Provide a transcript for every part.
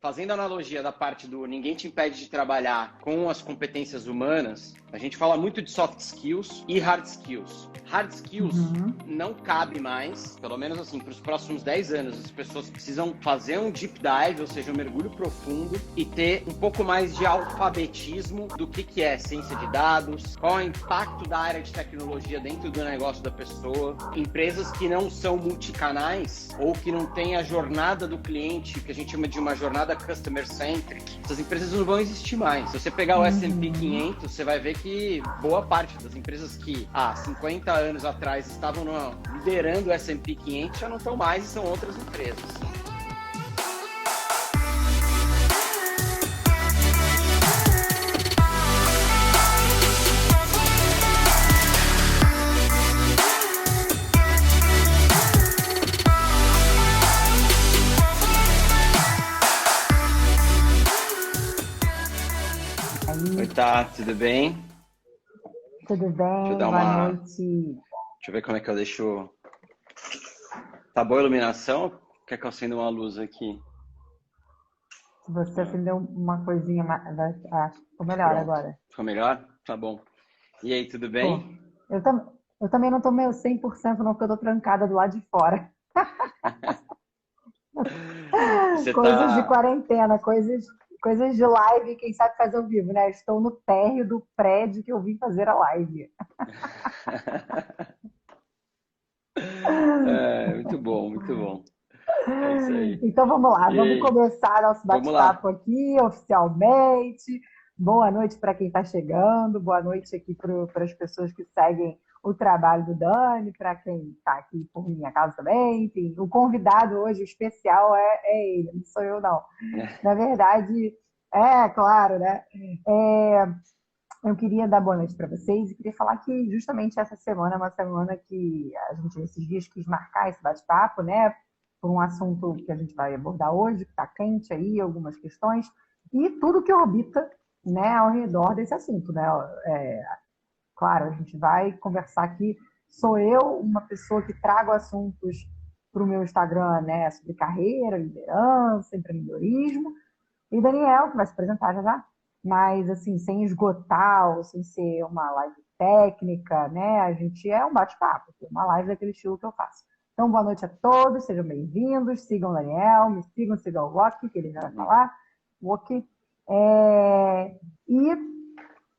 fazendo analogia da parte do ninguém te impede de trabalhar com as competências humanas, a gente fala muito de soft skills e hard skills. Hard skills não cabe mais, pelo menos assim, para os próximos 10 anos, as pessoas precisam fazer um deep dive, ou seja, um mergulho profundo e ter um pouco mais de alfabetismo do que é ciência de dados, qual é o impacto da área de tecnologia dentro do negócio da pessoa. Empresas que não são multicanais ou que não têm a jornada do cliente, que a gente chama de uma jornada customer centric, essas empresas não vão existir mais. Se você pegar o S&P 500, você vai ver que boa parte das empresas que há 50 anos atrás estavam liderando o S&P 500 já não estão mais e são outras empresas. Oi, tá, tudo bem? Tudo bem, boa noite. Deixa eu ver como é que eu deixo... Tá boa a iluminação? Quer que eu acenda uma luz aqui? Se você acendeu uma coisinha, acho que ficou melhor. Pronto. Agora. Ficou melhor? Tá bom. E aí, tudo bem? Eu também não tô meio 100% não, porque eu tô trancada do lado de fora. Coisas de quarentena, coisas de live, quem sabe faz ao vivo, né? Estou no térreo do prédio que eu vim fazer a live. Muito bom, muito bom. É isso aí. Então vamos lá, vamos começar nosso bate-papo aqui oficialmente. Boa noite para quem está chegando, boa noite aqui para as pessoas que seguem o trabalho do Dani, para quem está aqui por minha casa também. Enfim, o convidado hoje, o especial, é ele, não sou eu não. Na verdade, claro, né? Eu queria dar boa noite para vocês e queria falar que justamente essa semana é uma semana que a gente, nesses dias, quis marcar esse bate-papo, né? Por um assunto que a gente vai abordar hoje, que está quente aí, algumas questões, e tudo que orbita, né, ao redor desse assunto, né? Claro, a gente vai conversar aqui. Sou eu, uma pessoa que trago assuntos para o meu Instagram, né, sobre carreira, liderança, empreendedorismo, e Daniel, que vai se apresentar já, mas assim, sem esgotar, ou sem ser uma live técnica, né? A gente é um bate-papo, uma live daquele estilo que eu faço. Então, boa noite a todos, sejam bem-vindos, sigam o Daniel, me sigam o Wok, que ele já vai falar. Wok. E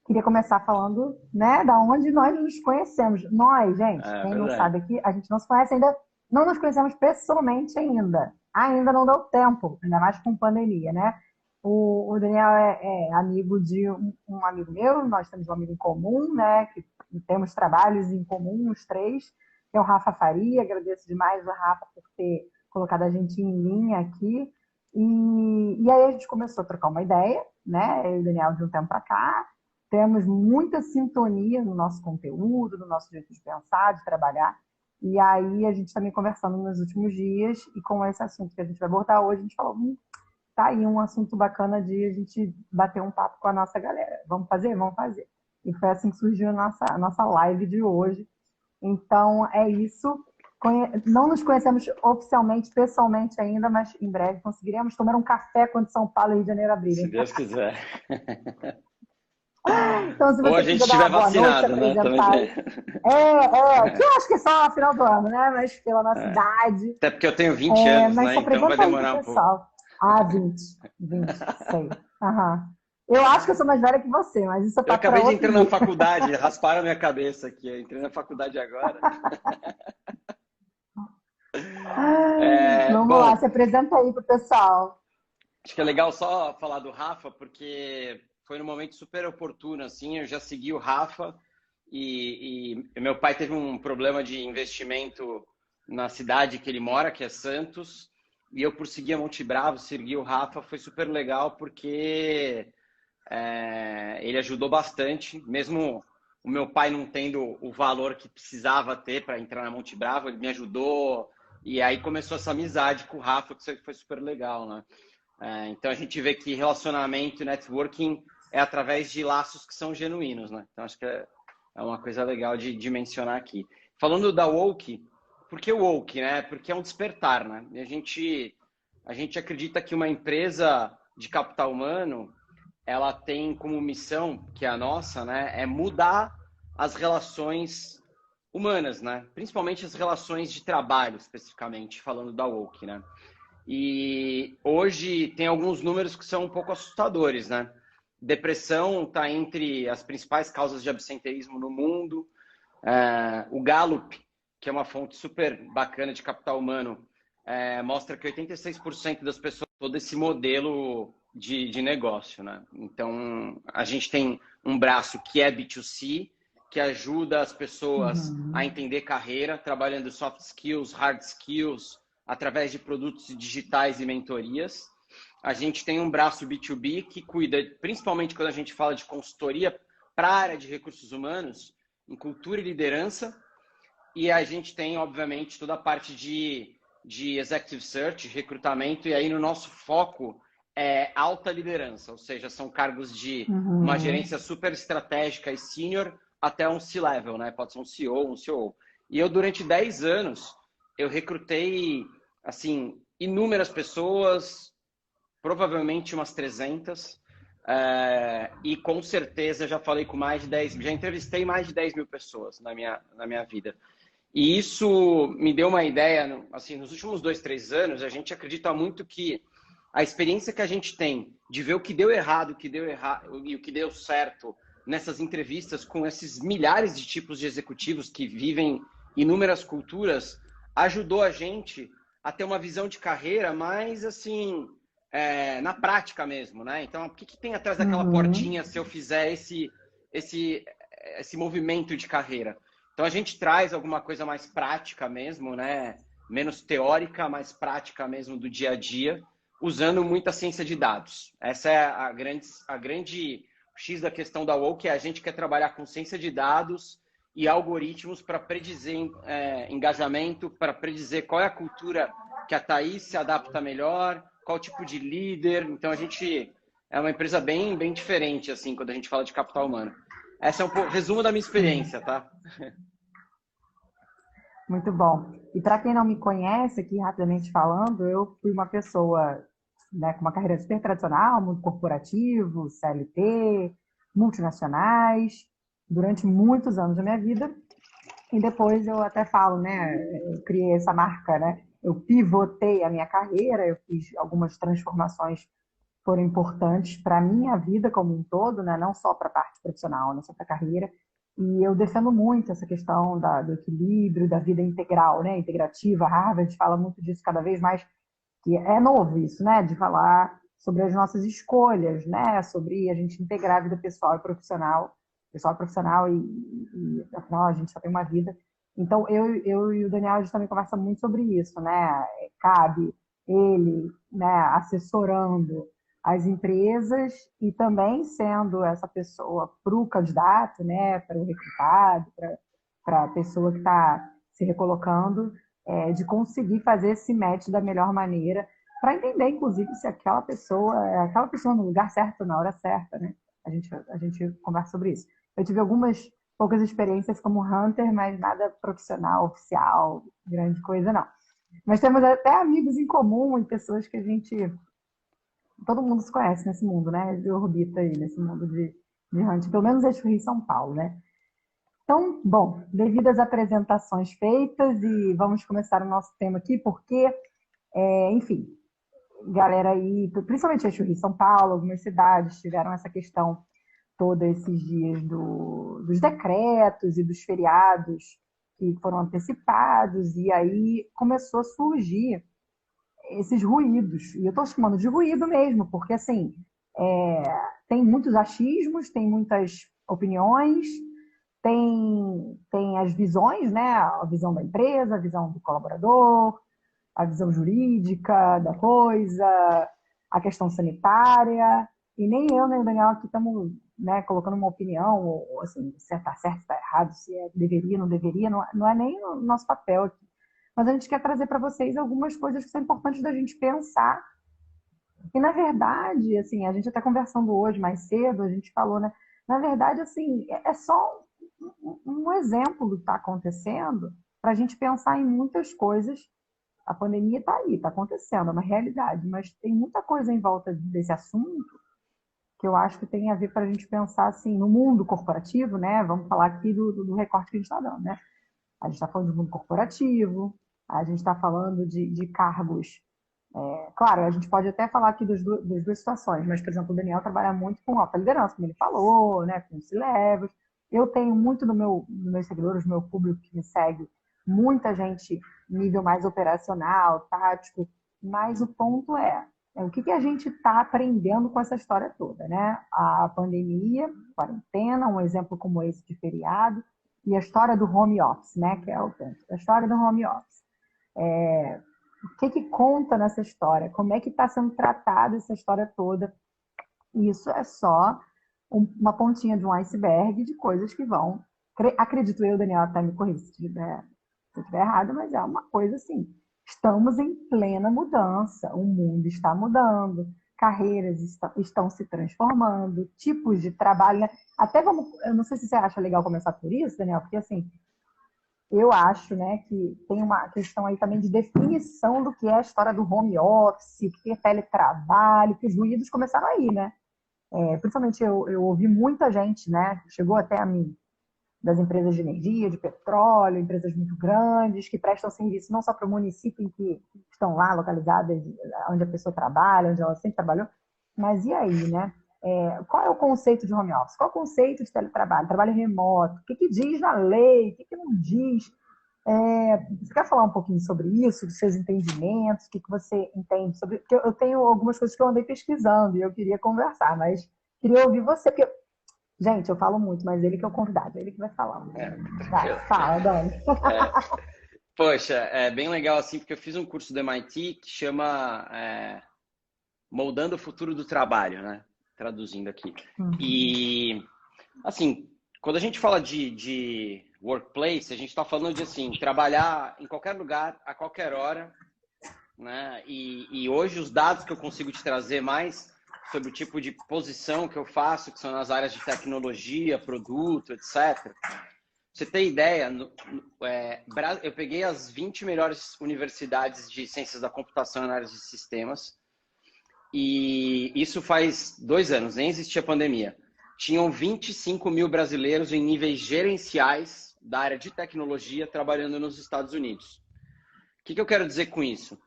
queria começar falando, né, da onde nós nos conhecemos. Nós, gente, quem não sabe aqui, a gente não se conhece ainda, não nos conhecemos pessoalmente ainda. Ainda não deu tempo, ainda mais com pandemia, né? O Daniel é amigo de um amigo meu, nós temos um amigo em comum, né, que temos trabalhos em comum, os três, que é o Rafa Faria. Agradeço demais o Rafa por ter colocado a gente em linha aqui. E aí a gente começou a trocar uma ideia, né, eu e o Daniel, de um tempo para cá. Temos muita sintonia no nosso conteúdo, no nosso jeito de pensar, de trabalhar. E aí a gente também conversando nos últimos dias, e com esse assunto que a gente vai abordar hoje, a gente falou, tá aí um assunto bacana de a gente bater um papo com a nossa galera. Vamos fazer? Vamos fazer. E foi assim que surgiu a nossa live de hoje. Então, é isso. Não nos conhecemos oficialmente, pessoalmente ainda, mas em breve conseguiremos tomar um café quando São Paulo e Rio de Janeiro abrirem. Se Deus quiser. Então, se você ou a gente estiver vacinado, né? Que eu acho que é só no final do ano, né? Mas pela nossa idade. Até porque eu tenho 20 anos, né? Então vai demorar um pouco. 20, sei. Eu acho que eu sou mais velha que você, mas isso é para acabei de entrar na faculdade, rasparam a minha cabeça aqui. Eu entrei na faculdade agora. Vamos lá, se apresenta aí pro pessoal. Acho que é legal só falar do Rafa, porque foi num momento super oportuno, assim. Eu já segui o Rafa e meu pai teve um problema de investimento na cidade que ele mora, que é Santos. E eu, por seguir a Monte Bravo, segui o Rafa, foi super legal, porque ele ajudou bastante. Mesmo o meu pai não tendo o valor que precisava ter para entrar na Monte Bravo, ele me ajudou. E aí começou essa amizade com o Rafa, que foi super legal, né? Então a gente vê que relacionamento e networking é através de laços que são genuínos, né? Então acho que é uma coisa legal de mencionar aqui. Falando da Woke, por que o Woke, né? Porque é um despertar, né? E a gente a gente acredita que uma empresa de capital humano, ela tem como missão, que é a nossa, né, é mudar as relações humanas, né? Principalmente as relações de trabalho, especificamente, falando da Woke, né? E hoje tem alguns números que são um pouco assustadores, né? Depressão está entre as principais causas de absenteísmo no mundo. O Gallup, que é uma fonte super bacana de capital humano, mostra que 86% das pessoas todo esse modelo de negócio, né? Então, a gente tem um braço que é B2C, que ajuda as pessoas a entender carreira, trabalhando soft skills, hard skills, através de produtos digitais e mentorias. A gente tem um braço B2B que cuida, principalmente quando a gente fala de consultoria para a área de recursos humanos, em cultura e liderança. E a gente tem, obviamente, toda a parte de executive search, recrutamento, e aí no nosso foco é alta liderança, ou seja, são cargos de uma gerência super estratégica e senior até um C-level, né? Pode ser um CEO, um COO. E eu, durante 10 anos, eu recrutei, assim, inúmeras pessoas, provavelmente umas 300, e com certeza já falei com mais de 10, já entrevistei mais de 10 mil pessoas na minha vida. E isso me deu uma ideia, assim, nos últimos 2, 3 anos, a gente acredita muito que a experiência que a gente tem de ver o que deu errado, o que deu errado e o que deu certo nessas entrevistas com esses milhares de tipos de executivos que vivem inúmeras culturas, ajudou a gente a ter uma visão de carreira mais, assim, na prática mesmo, né? Então, o que tem atrás daquela portinha se eu fizer esse movimento de carreira? Então, a gente traz alguma coisa mais prática mesmo, né? Menos teórica, mais prática mesmo do dia a dia, usando muita ciência de dados. Essa é a grande X da questão da Woke, que a gente quer trabalhar com ciência de dados e algoritmos para predizer engajamento, para predizer qual é a cultura que a Thaís se adapta melhor, qual tipo de líder. Então, a gente é uma empresa bem, bem diferente, assim, quando a gente fala de capital humano. Esse é um pouco resumo da minha experiência, tá? Muito bom. E para quem não me conhece, aqui rapidamente falando, eu fui uma pessoa, né, com uma carreira super tradicional, muito corporativo, CLT, multinacionais, durante muitos anos da minha vida. E depois eu até falo, né, eu criei essa marca, né? Eu pivotei a minha carreira, eu fiz algumas transformações que foram importantes para a minha vida como um todo, né? Não só para a parte profissional, não só para a carreira. E eu defendo muito essa questão do equilíbrio, da vida integral, né? Integrativa. A Harvard fala muito disso cada vez mais, que é novo isso, né? De falar sobre as nossas escolhas, né? Sobre a gente integrar a vida pessoal e profissional. E afinal, a gente só tem uma vida. Então, eu e o Daniel, a gente também conversa muito sobre isso, né? Cabe ele, né, assessorando as empresas e também sendo essa pessoa para o candidato, né, para o recrutado, para a pessoa que está se recolocando, de conseguir fazer esse match da melhor maneira, para entender, inclusive, se aquela pessoa é aquela pessoa no lugar certo, na hora certa, né? A gente conversa sobre isso. Eu tive algumas poucas experiências como hunter, mas nada profissional, oficial, grande coisa, não. Mas temos até amigos em comum e pessoas que a gente... Todo mundo se conhece nesse mundo, né? De orbita aí, nesse mundo de hunting. Pelo menos eixo Rio e São Paulo, né? Então, bom, devido às apresentações feitas, e vamos começar o nosso tema aqui, porque, enfim, galera aí, principalmente eixo Rio e São Paulo, algumas cidades tiveram essa questão todos esses dias dos decretos e dos feriados que foram antecipados, e aí começou a surgir esses ruídos. E eu estou chamando de ruído mesmo, porque assim, tem muitos achismos, tem muitas opiniões, tem as visões, né? A visão da empresa, a visão do colaborador, a visão jurídica da coisa, a questão sanitária, e nem eu nem o Daniel aqui estamos, né, colocando uma opinião, ou assim, se está certo, se está errado, se deveria, não deveria, não é nem o nosso papel aqui. Mas a gente quer trazer para vocês algumas coisas que são importantes da gente pensar. E, na verdade, assim, a gente até conversando hoje mais cedo, a gente falou, né? Na verdade, assim, é só um exemplo do que está acontecendo para a gente pensar em muitas coisas A pandemia está aí, está acontecendo, é uma realidade, mas tem muita coisa em volta desse assunto que eu acho que tem a ver para a gente pensar assim, no mundo corporativo, né? Vamos falar aqui do recorte que a gente está dando, né? A gente está falando de mundo corporativo, a gente está falando de cargos. Claro, a gente pode até falar aqui das duas situações, mas, por exemplo, o Daniel trabalha muito com alta liderança, como ele falou, né? Com C-levels. Eu tenho muito nos meus seguidores, no meu público que me segue, muita gente nível mais operacional, tático, mas o ponto é o que a gente está aprendendo com essa história toda, né? A pandemia, quarentena, um exemplo como esse de feriado, e a história do home office, né? Que é o ponto. A história do home office. O que conta nessa história? Como é que está sendo tratada essa história toda? E isso é só uma pontinha de um iceberg de coisas que vão... Acredito eu, Daniel, até me corrija se eu estiver errado, mas é uma coisa assim. Estamos em plena mudança. O mundo está mudando. Carreiras estão se transformando. Tipos de trabalho, né? Até vamos... Eu não sei se você acha legal começar por isso, Daniel, porque assim... Eu acho, né, que tem uma questão aí também de definição do que é a história do home office, o que é teletrabalho, que os ruídos começaram aí, né? Principalmente eu ouvi muita gente, né, chegou até a mim, das empresas de energia, de petróleo, empresas muito grandes, que prestam serviço não só para o município em que estão lá localizadas, onde a pessoa trabalha, onde ela sempre trabalhou, mas e aí, né? Qual é o conceito de home office? Qual é o conceito de teletrabalho? Trabalho remoto? O que diz na lei? O que não diz? Você quer falar um pouquinho sobre isso, dos seus entendimentos? O que você entende sobre... Porque eu tenho algumas coisas que eu andei pesquisando e eu queria conversar, mas queria ouvir você, porque, gente, eu falo muito, mas ele que é o convidado, ele que vai falar. Vai, fala, Dani. Poxa, é bem legal assim, porque eu fiz um curso do MIT que chama Moldando o Futuro do Trabalho, né? Traduzindo aqui. E, assim, quando a gente fala de workplace, a gente está falando de, assim, trabalhar em qualquer lugar, a qualquer hora, né? E hoje os dados que eu consigo te trazer mais sobre o tipo de posição que eu faço, que são nas áreas de tecnologia, produto, etc. Você tem ideia, eu peguei as 20 melhores universidades de ciências da computação na área de sistemas, e isso faz 2 anos, nem existia pandemia. Tinham 25 mil brasileiros em níveis gerenciais da área de tecnologia trabalhando nos Estados Unidos. O que eu quero dizer com isso?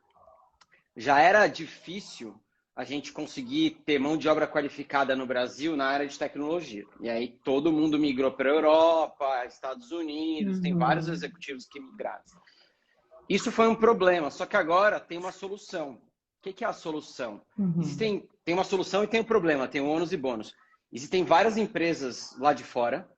Já era difícil a gente conseguir ter mão de obra qualificada no Brasil na área de tecnologia. E aí todo mundo migrou para a Europa, Estados Unidos, tem vários executivos que migraram. Isso foi um problema, só que agora tem uma solução. O que é a solução? Tem uma solução e tem um problema, tem o ônus e bônus. Existem várias empresas lá de fora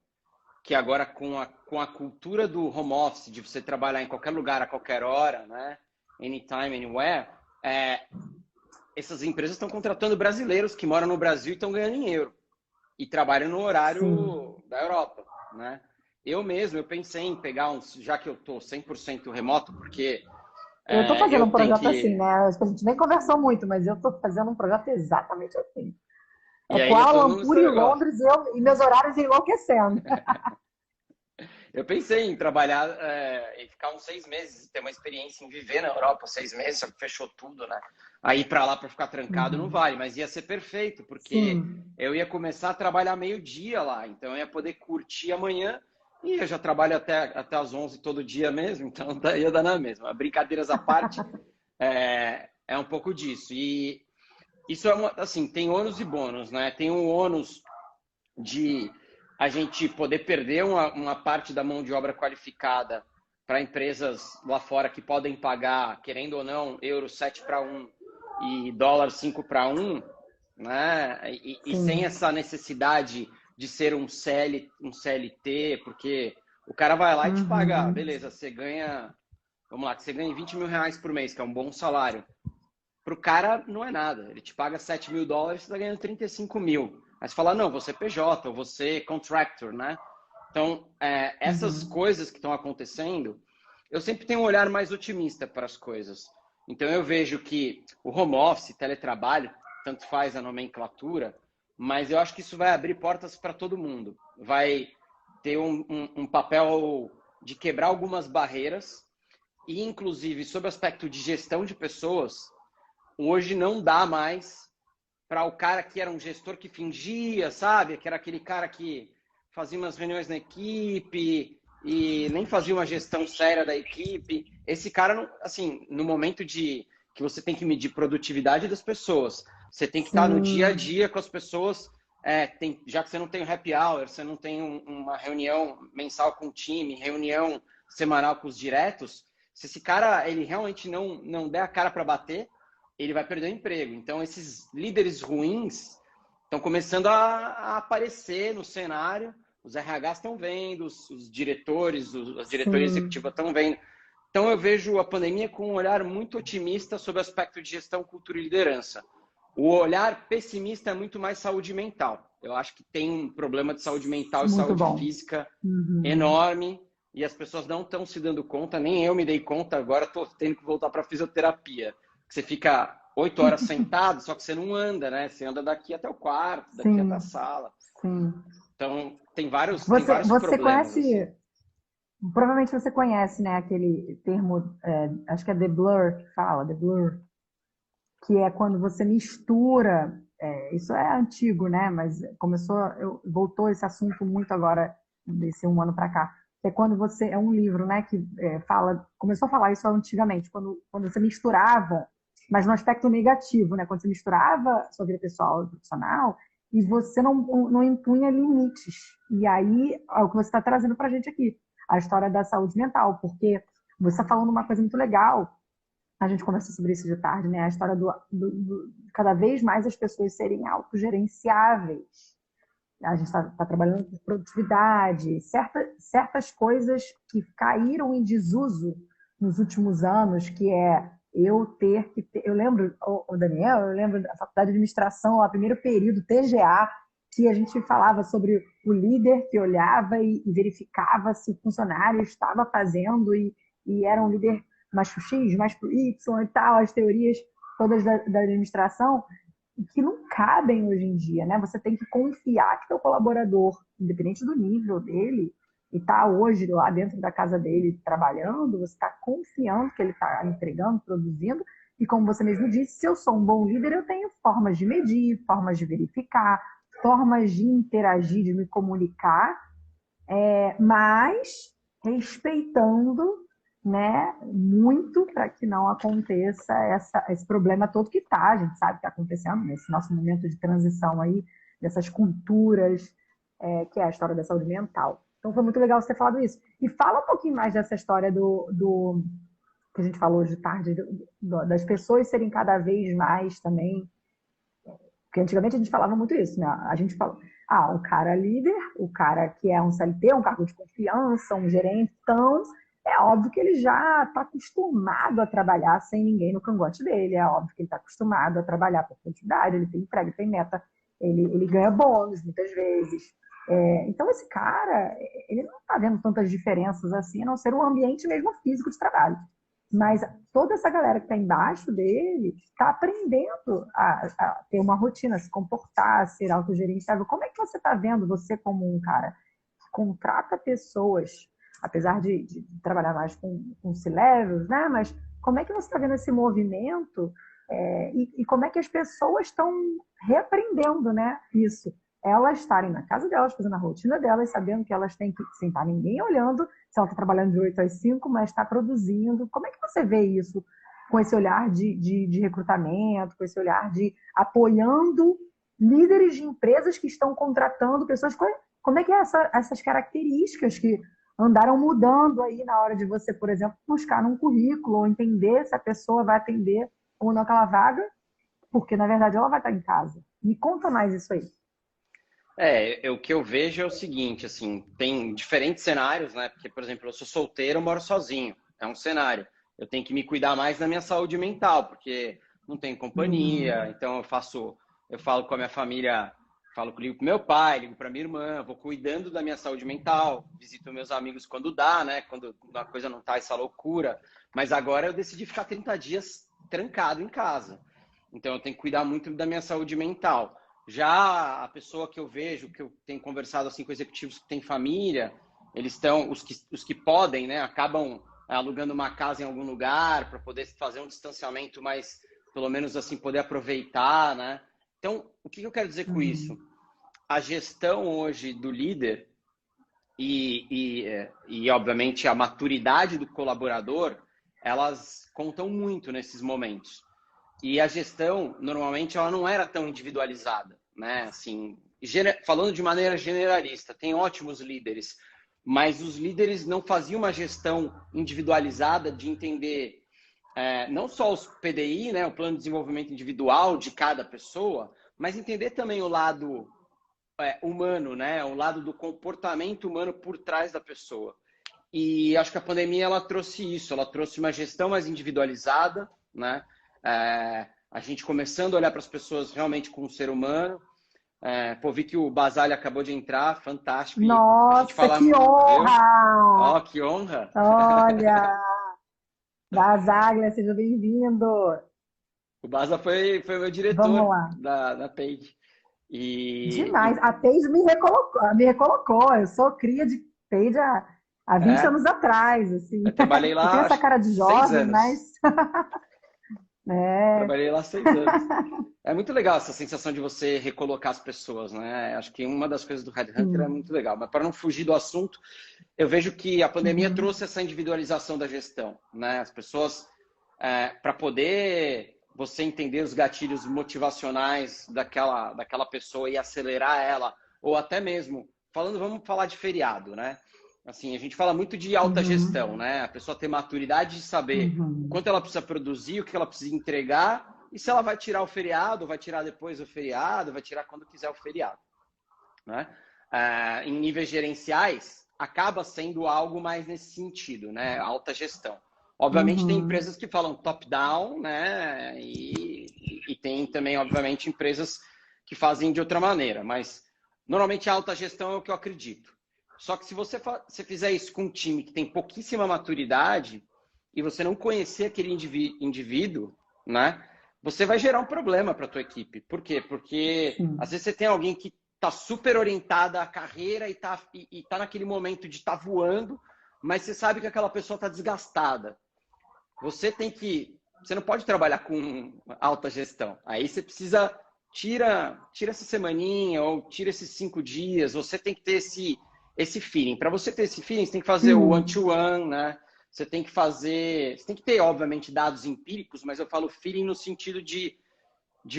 que agora com a cultura do home office, de você trabalhar em qualquer lugar, a qualquer hora, né? Anytime, anywhere, essas empresas estão contratando brasileiros que moram no Brasil e estão ganhando em euro. E trabalham no horário da Europa, né? Eu pensei em pegar já que eu estou 100% remoto, porque... Eu estou fazendo um projeto assim, né? A gente nem conversou muito, mas eu estou fazendo um projeto exatamente assim. Kuala Lumpur e Londres e meus horários enlouquecendo. Eu pensei em trabalhar e ficar uns 6 meses, ter uma experiência em viver na Europa 6 meses, só que fechou tudo, né? Aí para lá para ficar trancado não vale, mas ia ser perfeito, porque eu ia começar a trabalhar meio-dia lá, então eu ia poder curtir amanhã e eu já trabalho até as 11 todo dia mesmo, então ia dar na mesma. Brincadeiras à parte, é um pouco disso. E isso assim, tem ônus e bônus, né? Tem um ônus de a gente poder perder uma parte da mão de obra qualificada para empresas lá fora que podem pagar, querendo ou não, euro 7-1 e dólar 5-1, né? E sem essa necessidade de ser um CLT, porque o cara vai lá e te paga, beleza, você ganha, vamos lá, que você ganha 20 mil reais por mês, que é um bom salário. Para o cara não é nada, ele te paga 7 mil dólares, você está ganhando 35 mil. Aí você fala, não, você é PJ, ou você é contractor, né? Então, essas coisas que estão acontecendo, eu sempre tenho um olhar mais otimista para as coisas. Então, eu vejo que o home office, teletrabalho, tanto faz a nomenclatura, mas eu acho que isso vai abrir portas para todo mundo. Vai ter um papel de quebrar algumas barreiras E, inclusive, sob o aspecto de gestão de pessoas, hoje não dá mais para o cara que era um gestor que fingia, sabe? Que era aquele cara que fazia umas reuniões na equipe e nem fazia uma gestão séria da equipe. Esse cara, assim, no momento de que você tem que medir produtividade das pessoas, você tem que estar no dia a dia com as pessoas, já que você não tem um happy hour, você não tem uma reunião mensal com o time, reunião semanal com os diretos, se esse cara ele realmente não der a cara para bater, ele vai perder o emprego. Então, esses líderes ruins estão começando a aparecer no cenário, os RHs estão vendo, os diretores, as diretoras executivas estão vendo. Então, eu vejo a pandemia com um olhar muito otimista sobre o aspecto de gestão, cultura e liderança. O olhar pessimista é muito mais saúde mental. Eu acho que tem um problema de saúde mental e saúde física enorme, e as pessoas não estão se dando conta, nem eu me dei conta, agora estou tendo que voltar para a fisioterapia. Você fica 8 horas sentado, só que você não anda, né? Você anda daqui até o quarto, daqui até a sala. Sim. Então, tem vários você problemas. Conhece, assim. Provavelmente você conhece, né, aquele termo, acho que é The Blur, que fala, The Blur, que é quando você mistura, isso é antigo, né, mas voltou esse assunto muito agora, desse um ano para cá, é quando é um livro, né, que começou a falar isso antigamente, quando você misturava, mas no aspecto negativo, né, quando você misturava sua vida pessoal e profissional, e você não impunha limites. E aí, é o que você está trazendo para a gente aqui, a história da saúde mental, porque você está falando uma coisa muito legal, a gente conversou sobre isso de tarde, né, a história cada vez mais as pessoas serem autogerenciáveis. A gente está trabalhando com produtividade, certas coisas que caíram em desuso nos últimos anos, que é eu ter que ter... Eu lembro, Daniel, eu lembro da faculdade de administração, lá, primeiro período, TGA, que a gente falava sobre o líder que olhava e verificava se o funcionário estava fazendo e era um líder mais pro X, mais pro Y e tal, as teorias todas da administração, que não cabem hoje em dia, né? Você tem que confiar que teu colaborador, independente do nível dele, e está hoje lá dentro da casa dele trabalhando, você está confiando que ele está entregando, produzindo, e como você mesmo disse, se eu sou um bom líder, eu tenho formas de medir, formas de verificar, formas de interagir, de me comunicar, mas respeitando, né, muito para que não aconteça esse problema todo que a gente sabe que está acontecendo nesse nosso momento de transição aí, dessas culturas, que é a história da saúde mental. Então foi muito legal você ter falado isso. E fala um pouquinho mais dessa história do que a gente falou hoje de tarde, das pessoas serem cada vez mais também, porque antigamente a gente falava muito isso, né? A gente fala, o cara líder, o cara que é um CLT, um cargo de confiança, um gerente, então é óbvio que ele já está acostumado a trabalhar sem ninguém no cangote dele, é óbvio que ele está acostumado a trabalhar por quantidade, ele tem emprego, ele tem meta, ele ganha bônus muitas vezes. Então esse cara, ele não está vendo tantas diferenças assim, a não ser o ambiente mesmo físico de trabalho. Mas toda essa galera que está embaixo dele está aprendendo a ter uma rotina, a se comportar, a ser autogerenciável. Como é que você está vendo, você como um cara que contrata pessoas, apesar de trabalhar mais com C-levels, né? Mas como é que você está vendo esse movimento e como é que as pessoas estão reaprendendo, né, isso? Elas estarem na casa delas, fazendo a rotina delas, sabendo que elas têm que sentar ninguém olhando se ela está trabalhando de 8 às 5, mas está produzindo. Como é que você vê isso com esse olhar de recrutamento, com esse olhar de apoiando líderes de empresas que estão contratando pessoas? Como é que é essas características que andaram mudando aí na hora de você, por exemplo, buscar num currículo ou entender se a pessoa vai atender ou não aquela vaga, porque na verdade ela vai estar em casa. Me conta mais isso aí. O que eu vejo é o seguinte, assim, tem diferentes cenários, né? Porque, por exemplo, eu sou solteiro, eu moro sozinho. É um cenário. Eu tenho que me cuidar mais da minha saúde mental, porque não tenho companhia. Então eu falo com a minha família, ligo com meu pai, ligo para minha irmã, vou cuidando da minha saúde mental, visito meus amigos quando dá, né? Quando a coisa não tá essa loucura. Mas agora eu decidi ficar 30 dias trancado em casa. Então eu tenho que cuidar muito da minha saúde mental. Já a pessoa que eu vejo, que eu tenho conversado assim com executivos que têm família, eles estão, os que podem, né, acabam alugando uma casa em algum lugar para poder fazer um distanciamento, mas pelo menos assim poder aproveitar, né? Então, o que eu quero dizer com isso? A gestão hoje do líder e obviamente, a maturidade do colaborador, elas contam muito nesses momentos. E a gestão, normalmente, ela não era tão individualizada, né? Assim, falando de maneira generalista, tem ótimos líderes, mas os líderes não faziam uma gestão individualizada de entender não só os PDI, né, o plano de desenvolvimento individual de cada pessoa, mas entender também o lado humano, né, o lado do comportamento humano por trás da pessoa. E acho que a pandemia ela trouxe isso, ela trouxe uma gestão mais individualizada, né? A gente começando a olhar para as pessoas realmente como um ser humano. Vi que o Basali acabou de entrar, fantástico. Nossa, a gente fala, que honra! Ó, que honra! Olha, Basaglia, seja bem-vindo. O Basa foi meu diretor da Page. Demais. A Page me recolocou. Eu sou cria de Page há 20 anos atrás. Assim. Eu trabalhei lá. Eu tenho essa cara de jovem, mas. Trabalhei lá 6 anos. É muito legal essa sensação de você recolocar as pessoas, né? Acho que uma das coisas do Headhunter é muito legal. Mas para não fugir do assunto, eu vejo que a pandemia trouxe essa individualização da gestão, né? As pessoas, para poder você entender os gatilhos motivacionais daquela pessoa e acelerar ela, ou até mesmo, vamos falar de feriado, né? Assim, a gente fala muito de alta gestão, né? A pessoa ter maturidade de saber o quanto ela precisa produzir, o que ela precisa entregar, e se ela vai tirar o feriado, vai tirar depois o feriado, vai tirar quando quiser o feriado, né? Em níveis gerenciais, acaba sendo algo mais nesse sentido, né? Alta gestão. Obviamente, tem empresas que falam top-down, né? E tem também, obviamente, empresas que fazem de outra maneira. Mas, normalmente, a alta gestão é o que eu acredito. Só que se você fizer isso com um time que tem pouquíssima maturidade e você não conhecer aquele indivíduo, né? Você vai gerar um problema para a tua equipe. Por quê? Porque, às vezes, você tem alguém que está super orientada à carreira e tá naquele momento de estar voando, mas você sabe que aquela pessoa está desgastada. Você não pode trabalhar com alta gestão. Aí você precisa, tira essa semaninha ou tira esses 5 dias. Você tem que ter esse feeling. Para você ter esse feeling, você tem que fazer o one-to-one, né? Você tem que ter, obviamente, dados empíricos, mas eu falo feeling no sentido de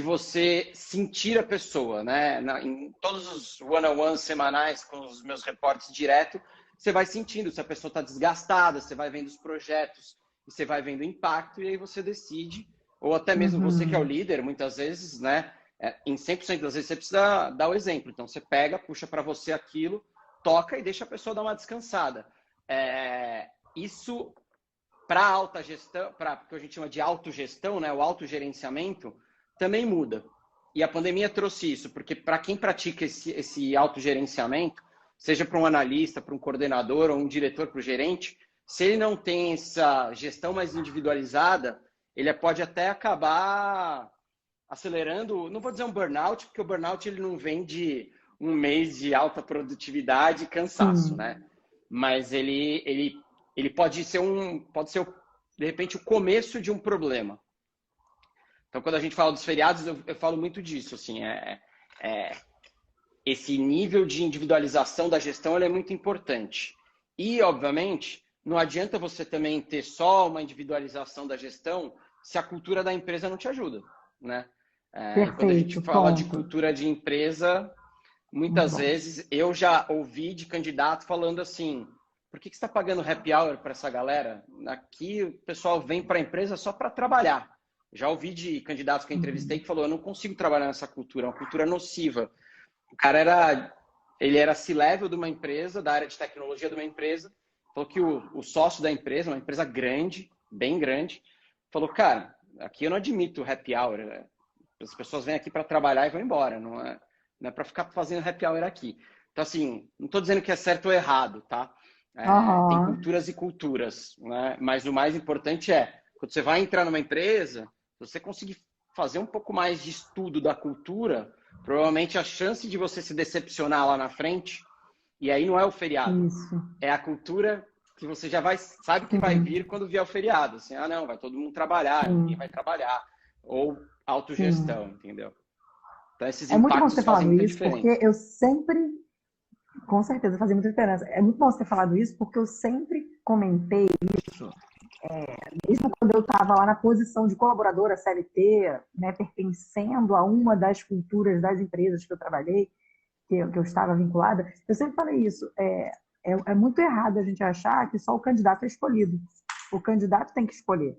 você sentir a pessoa, né? Em todos os one-on-ones semanais com os meus reportes direto, você vai sentindo se a pessoa está desgastada, você vai vendo os projetos, você vai vendo o impacto e aí você decide, ou até mesmo você que é o líder, muitas vezes, né? Em 100% das vezes você precisa dar o exemplo. Então você pega, puxa para você aquilo, toca e deixa a pessoa dar uma descansada. Isso para alta gestão, para o que a gente chama de autogestão, né? O autogerenciamento, também muda. E a pandemia trouxe isso, porque para quem pratica esse autogerenciamento, seja para um analista, para um coordenador ou um diretor, para o gerente, se ele não tem essa gestão mais individualizada, ele pode até acabar acelerando, não vou dizer um burnout, porque o burnout ele não vem de um mês de alta produtividade e cansaço, né? Mas ele pode ser de repente o começo de um problema. Então, quando a gente fala dos feriados, eu falo muito disso, assim, esse nível de individualização da gestão ele é muito importante. E, obviamente, não adianta você também ter só uma individualização da gestão se a cultura da empresa não te ajuda, né? Quando a gente fala de cultura de empresa, muitas vezes eu já ouvi de candidato falando assim, por que você está pagando happy hour para essa galera? Aqui o pessoal vem para a empresa só para trabalhar. Já ouvi de candidatos que eu entrevistei que falou, eu não consigo trabalhar nessa cultura, é uma cultura nociva. O cara era C-level de uma empresa, da área de tecnologia de uma empresa, falou que o sócio da empresa, uma empresa grande, bem grande, falou, cara, aqui eu não admito happy hour, as pessoas vêm aqui para trabalhar e vão embora, não é para ficar fazendo happy hour aqui. Então, assim, não estou dizendo que é certo ou errado, tá? Tem culturas e culturas, né? Mas o mais importante quando você vai entrar numa empresa, se você conseguir fazer um pouco mais de estudo da cultura, provavelmente a chance de você se decepcionar lá na frente, e aí não é o feriado, é a cultura que você já sabe que vai vir quando vier o feriado. Assim, não, vai todo mundo trabalhar, ninguém vai trabalhar. Ou autogestão, entendeu? Então, esses muito bom impactos você fazem falado muita isso, porque diferença. eu sempre, com certeza, fazia muita diferença. É muito bom você ter falado isso, porque eu sempre comentei isso, mesmo quando eu estava lá na posição de colaboradora CLT, né, pertencendo a uma das culturas das empresas que eu trabalhei, que eu estava vinculada, eu sempre falei isso. É muito errado a gente achar que só o candidato é escolhido. O candidato tem que escolher.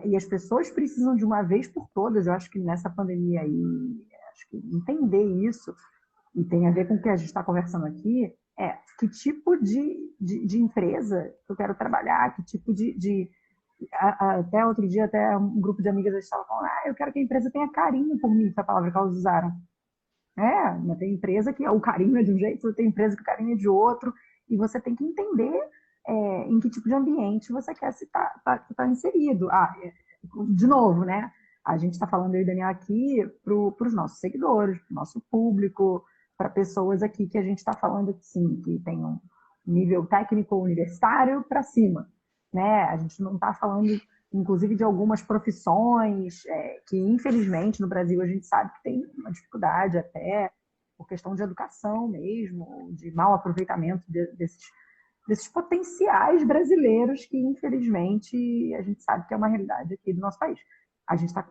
E as pessoas precisam de uma vez por todas, eu acho que nessa pandemia aí, acho que entender isso, e tem a ver com o que a gente está conversando aqui, que tipo de empresa eu quero trabalhar, que tipo até outro dia, até um grupo de amigas estava falando, eu quero que a empresa tenha carinho por mim, foi a palavra que elas usaram. Mas tem empresa que o carinho é de um jeito, tem empresa que o carinho é de outro, e você tem que entender em que tipo de ambiente você quer estar inserido. De novo, né? A gente está falando, eu e Daniel, aqui para os nossos seguidores, para o nosso público, para pessoas aqui que a gente está falando sim, que tem um nível técnico universitário para cima. Né? A gente não está falando, inclusive, de algumas profissões que, infelizmente, no Brasil a gente sabe que tem uma dificuldade até por questão de educação mesmo, de mau aproveitamento desses potenciais brasileiros que, infelizmente, a gente sabe que é uma realidade aqui do nosso país. A gente está,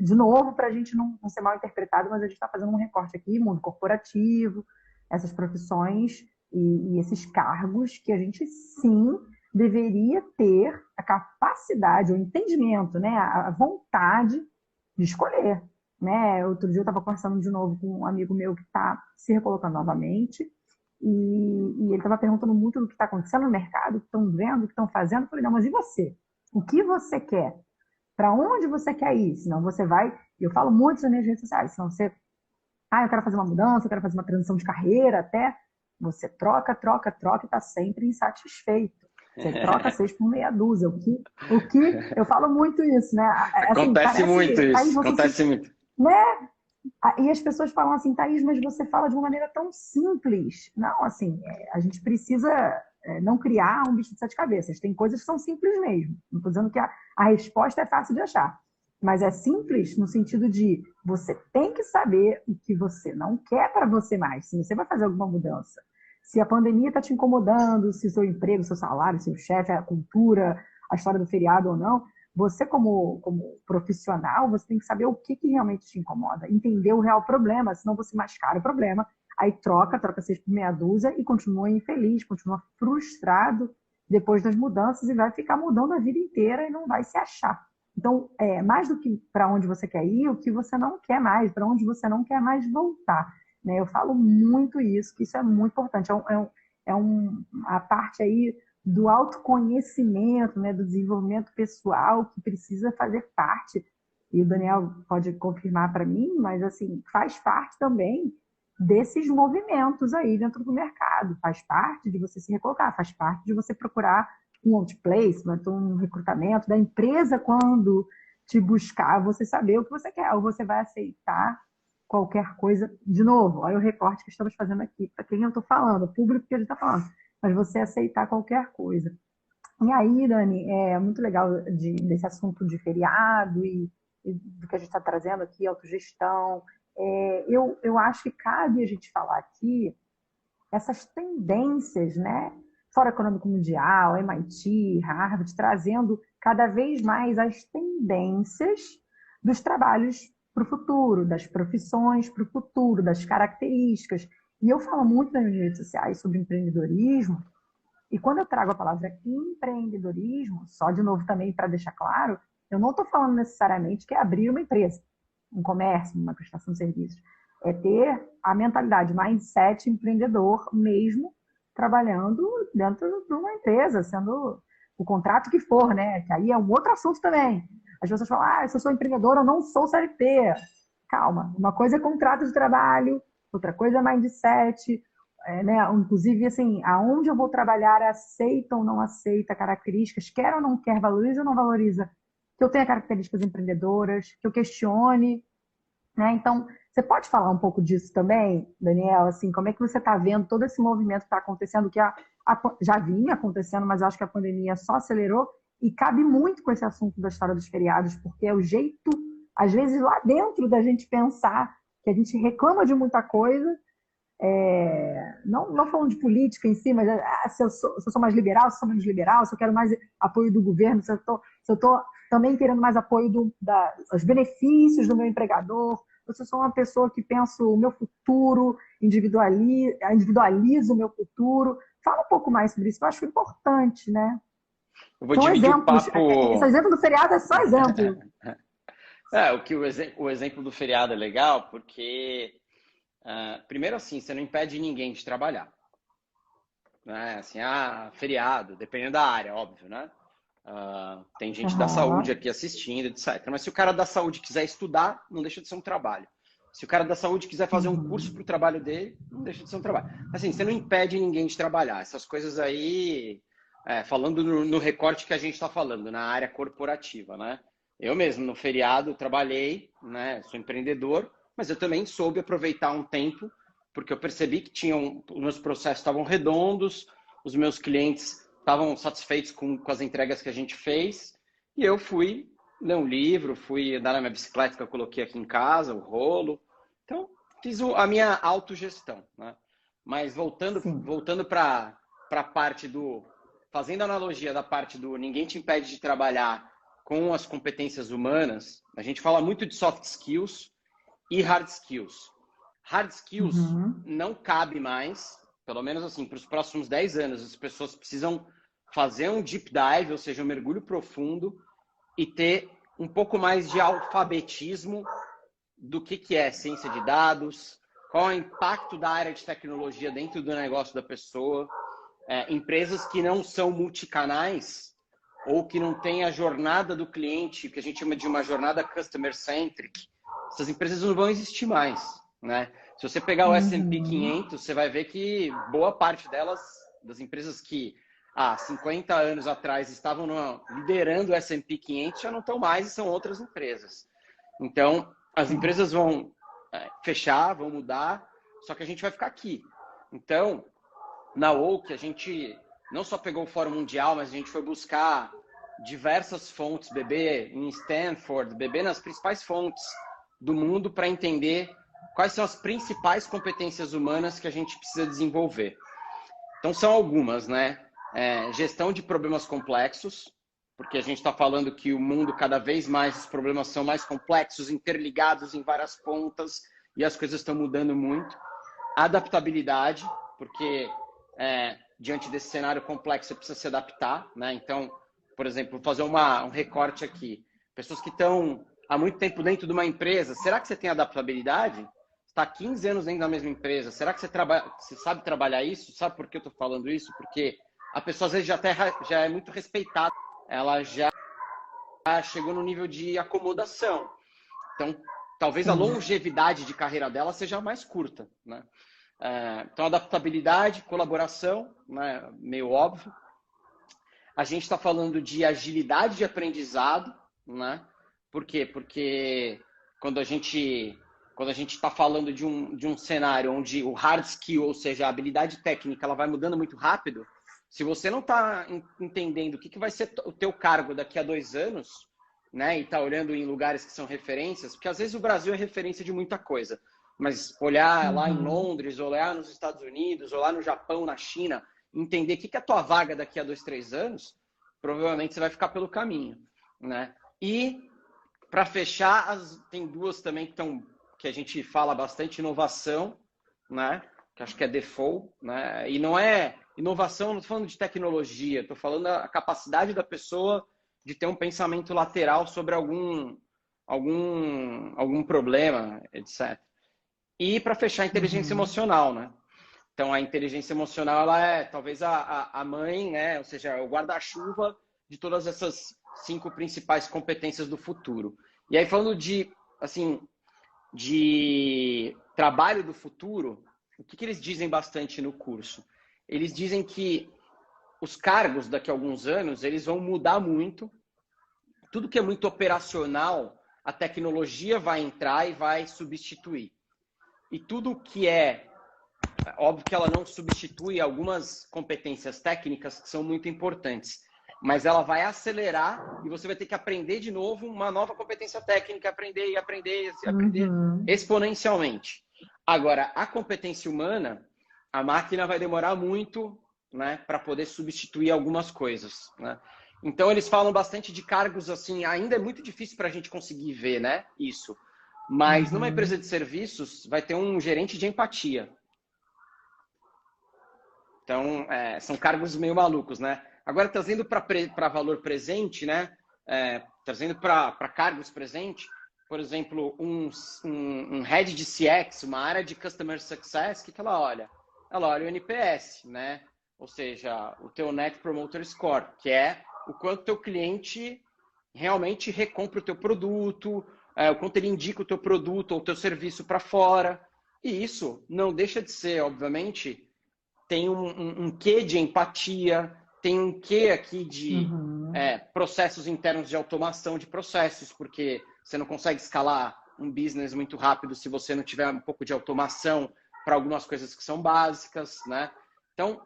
de novo, para a gente não ser mal interpretado, mas a gente está fazendo um recorte aqui, mundo corporativo, essas profissões e esses cargos que a gente, sim, deveria ter a capacidade, o entendimento, né, a vontade de escolher. Né? Outro dia eu estava conversando de novo com um amigo meu que está se recolocando novamente, e ele estava perguntando muito do que está acontecendo no mercado, o que estão vendo, o que estão fazendo. Eu falei, não, mas e você? O que você quer? Para onde você quer ir? Senão você vai... Eu falo muito nas minhas redes sociais, senão você... eu quero fazer uma mudança, eu quero fazer uma transição de carreira até... Você troca e está sempre insatisfeito. Você troca 6 por meia dúzia. O que eu falo muito isso, né? Assim, acontece muito isso, acontece muito. Né? E as pessoas falam assim, Thaís, mas você fala de uma maneira tão simples. Não, assim, a gente precisa não criar um bicho de 7 cabeças. Tem coisas que são simples mesmo. Não estou dizendo que a resposta é fácil de achar. Mas é simples no sentido de você tem que saber o que você não quer para você mais. Se você vai fazer alguma mudança. Se a pandemia está te incomodando, se o seu emprego, seu salário, seu chefe, a cultura, a história do feriado ou não, você como profissional, você tem que saber o que realmente te incomoda, entender o real problema, senão você mascara o problema, aí troca 6 por meia dúzia e continua infeliz, continua frustrado depois das mudanças e vai ficar mudando a vida inteira e não vai se achar. Então, mais do que para onde você quer ir, o que você não quer mais, para onde você não quer mais voltar. Né? Eu falo muito isso, que isso é muito importante. A parte aí do autoconhecimento, né, do desenvolvimento pessoal que precisa fazer parte, e o Daniel pode confirmar para mim, mas assim, faz parte também desses movimentos aí dentro do mercado, faz parte de você se recolocar, faz parte de você procurar um outplacement, um recrutamento da empresa quando te buscar, você saber o que você quer, ou você vai aceitar qualquer coisa, de novo, olha o recorte que estamos fazendo aqui, para quem eu estou falando, o público que a gente está falando, mas você aceitar qualquer coisa. E aí, Dani, é muito legal desse assunto de feriado e do que a gente está trazendo aqui, autogestão. Eu acho que cabe a gente falar aqui essas tendências, né? Fórum Econômico Mundial, MIT, Harvard, trazendo cada vez mais as tendências dos trabalhos para o futuro, das profissões para o futuro, das características. E eu falo muito nas minhas redes sociais sobre empreendedorismo, e quando eu trago a palavra empreendedorismo, só de novo também para deixar claro, eu não estou falando necessariamente que é abrir uma empresa, um comércio, uma prestação de serviços. É ter a mentalidade, mindset empreendedor mesmo, trabalhando dentro de uma empresa, sendo o contrato que for, né? Que aí é um outro assunto também. As pessoas falam, se eu sou empreendedor, eu não sou CLT. Calma, uma coisa é contrato de trabalho, outra coisa é mindset, né? Inclusive, assim, aonde eu vou trabalhar, aceita ou não aceita características, quer ou não quer, valoriza ou não valoriza, que eu tenha características empreendedoras, que eu questione, né? Então, Você pode falar um pouco disso também, Daniel? Assim, como é que você está vendo todo esse movimento que está acontecendo, que já vinha acontecendo, mas acho que a pandemia só acelerou e cabe muito com esse assunto da história dos feriados, porque é o jeito, às vezes, lá dentro da gente pensar que a gente reclama de muita coisa, não falando de política em si, mas se eu sou mais liberal, se eu sou menos liberal, se eu quero mais apoio do governo, se eu estou também querendo mais apoio dos benefícios do meu empregador, ou se eu sou uma pessoa que penso o meu futuro, individualizo o meu futuro. Fala um pouco mais sobre isso, que eu acho importante, né? Eu vou São dividir exemplos. o papo... Esse exemplo do feriado é só exemplo. O exemplo do feriado é legal porque, primeiro assim, você não impede ninguém de trabalhar. Né? Assim, feriado, dependendo da área, óbvio, né? Tem gente da saúde aqui assistindo, etc. Mas se o cara da saúde quiser estudar, não deixa de ser um trabalho. Se o cara da saúde quiser fazer um curso para o trabalho dele, não deixa de ser um trabalho. Assim, você não impede ninguém de trabalhar. Essas coisas aí, falando no recorte que a gente está falando, na área corporativa, né? Eu mesmo, no feriado, trabalhei, né? Sou empreendedor, mas eu também soube aproveitar um tempo, porque eu percebi que os meus processos estavam redondos, os meus clientes estavam satisfeitos com as entregas que a gente fez, e eu fui ler um livro, fui andar na minha bicicleta que eu coloquei aqui em casa, o rolo. Então, fiz a minha autogestão, né? Mas voltando para a parte fazendo analogia da parte do ninguém te impede de trabalhar com as competências humanas, a gente fala muito de soft skills e hard skills. Hard skills não cabe mais, pelo menos assim, para os próximos 10 anos, as pessoas precisam fazer um deep dive, ou seja, um mergulho profundo e ter um pouco mais de alfabetismo do que é ciência de dados, qual é o impacto da área de tecnologia dentro do negócio da pessoa. Empresas que não são multicanais ou que não têm a jornada do cliente, que a gente chama de uma jornada customer-centric, essas empresas não vão existir mais, né? Se você pegar o S&P 500, você vai ver que boa parte das empresas que há 50 anos atrás estavam liderando o S&P 500, já não estão mais e são outras empresas. Então, as empresas vão fechar, vão mudar, só que a gente vai ficar aqui. Então, na Woke, a gente não só pegou o Fórum Mundial, mas a gente foi buscar diversas fontes, beber em Stanford, beber nas principais fontes do mundo para entender quais são as principais competências humanas que a gente precisa desenvolver. Então, são algumas, né? Gestão de problemas complexos, porque a gente está falando que o mundo, cada vez mais, os problemas são mais complexos, interligados em várias pontas, e as coisas estão mudando muito. Adaptabilidade, porque diante desse cenário complexo, você precisa se adaptar, né? Então, por exemplo, vou fazer um recorte aqui. Pessoas que estão há muito tempo dentro de uma empresa, será que você tem adaptabilidade? Está há 15 anos dentro da mesma empresa, será que você sabe trabalhar isso? Sabe por que eu estou falando isso? Porque a pessoa, às vezes, já é muito respeitada, ela já chegou no nível de acomodação. Então, talvez a longevidade de carreira dela seja mais curta, né? Então, adaptabilidade, colaboração, né? Meio óbvio. A gente está falando de agilidade de aprendizado, né? Por quê? Porque quando a gente está falando de um cenário onde o hard skill, ou seja, a habilidade técnica, ela vai mudando muito rápido, se você não está entendendo o que vai ser o teu cargo daqui a 2 anos, né? E está olhando em lugares que são referências, porque às vezes o Brasil é referência de muita coisa, mas olhar lá em Londres, olhar nos Estados Unidos, olhar no Japão, na China, entender o que é a tua vaga daqui a 2, 3 anos, provavelmente você vai ficar pelo caminho, né? E, para fechar, tem duas também que a gente fala bastante, inovação, né? Que acho que é default, né? E não é inovação, não estou falando de tecnologia, estou falando da capacidade da pessoa de ter um pensamento lateral sobre algum problema, etc. E, para fechar, a inteligência emocional, né? Então, a inteligência emocional, ela é talvez a mãe, né? Ou seja, o guarda-chuva de todas essas 5 principais competências do futuro. E aí, falando de trabalho do futuro, o que eles dizem bastante no curso? Eles dizem que os cargos, daqui a alguns anos, eles vão mudar muito. Tudo que é muito operacional, a tecnologia vai entrar e vai substituir. e tudo que é óbvio que ela não substitui algumas competências técnicas que são muito importantes, mas ela vai acelerar e você vai ter que aprender de novo uma nova competência técnica, aprender e aprender e aprender exponencialmente. Agora, a competência humana, a máquina vai demorar muito, né, para poder substituir algumas coisas, né? Então, eles falam bastante de cargos, assim, ainda é muito difícil para a gente conseguir ver, né, isso. Mas numa empresa de serviços, vai ter um gerente de empatia. Então, são cargos meio malucos, né? Agora, trazendo para valor presente, né? Trazendo para cargos presentes, por exemplo, um head de CX, uma área de Customer Success, o que ela olha? Ela olha o NPS, né? Ou seja, o teu Net Promoter Score, que é o quanto teu cliente realmente recompra o teu produto, o quanto ele indica o teu produto ou o teu serviço para fora. E isso não deixa de ser, obviamente, tem um quê de empatia, tem um quê aqui de processos internos de automação de processos, porque você não consegue escalar um business muito rápido se você não tiver um pouco de automação para algumas coisas que são básicas, né? Então,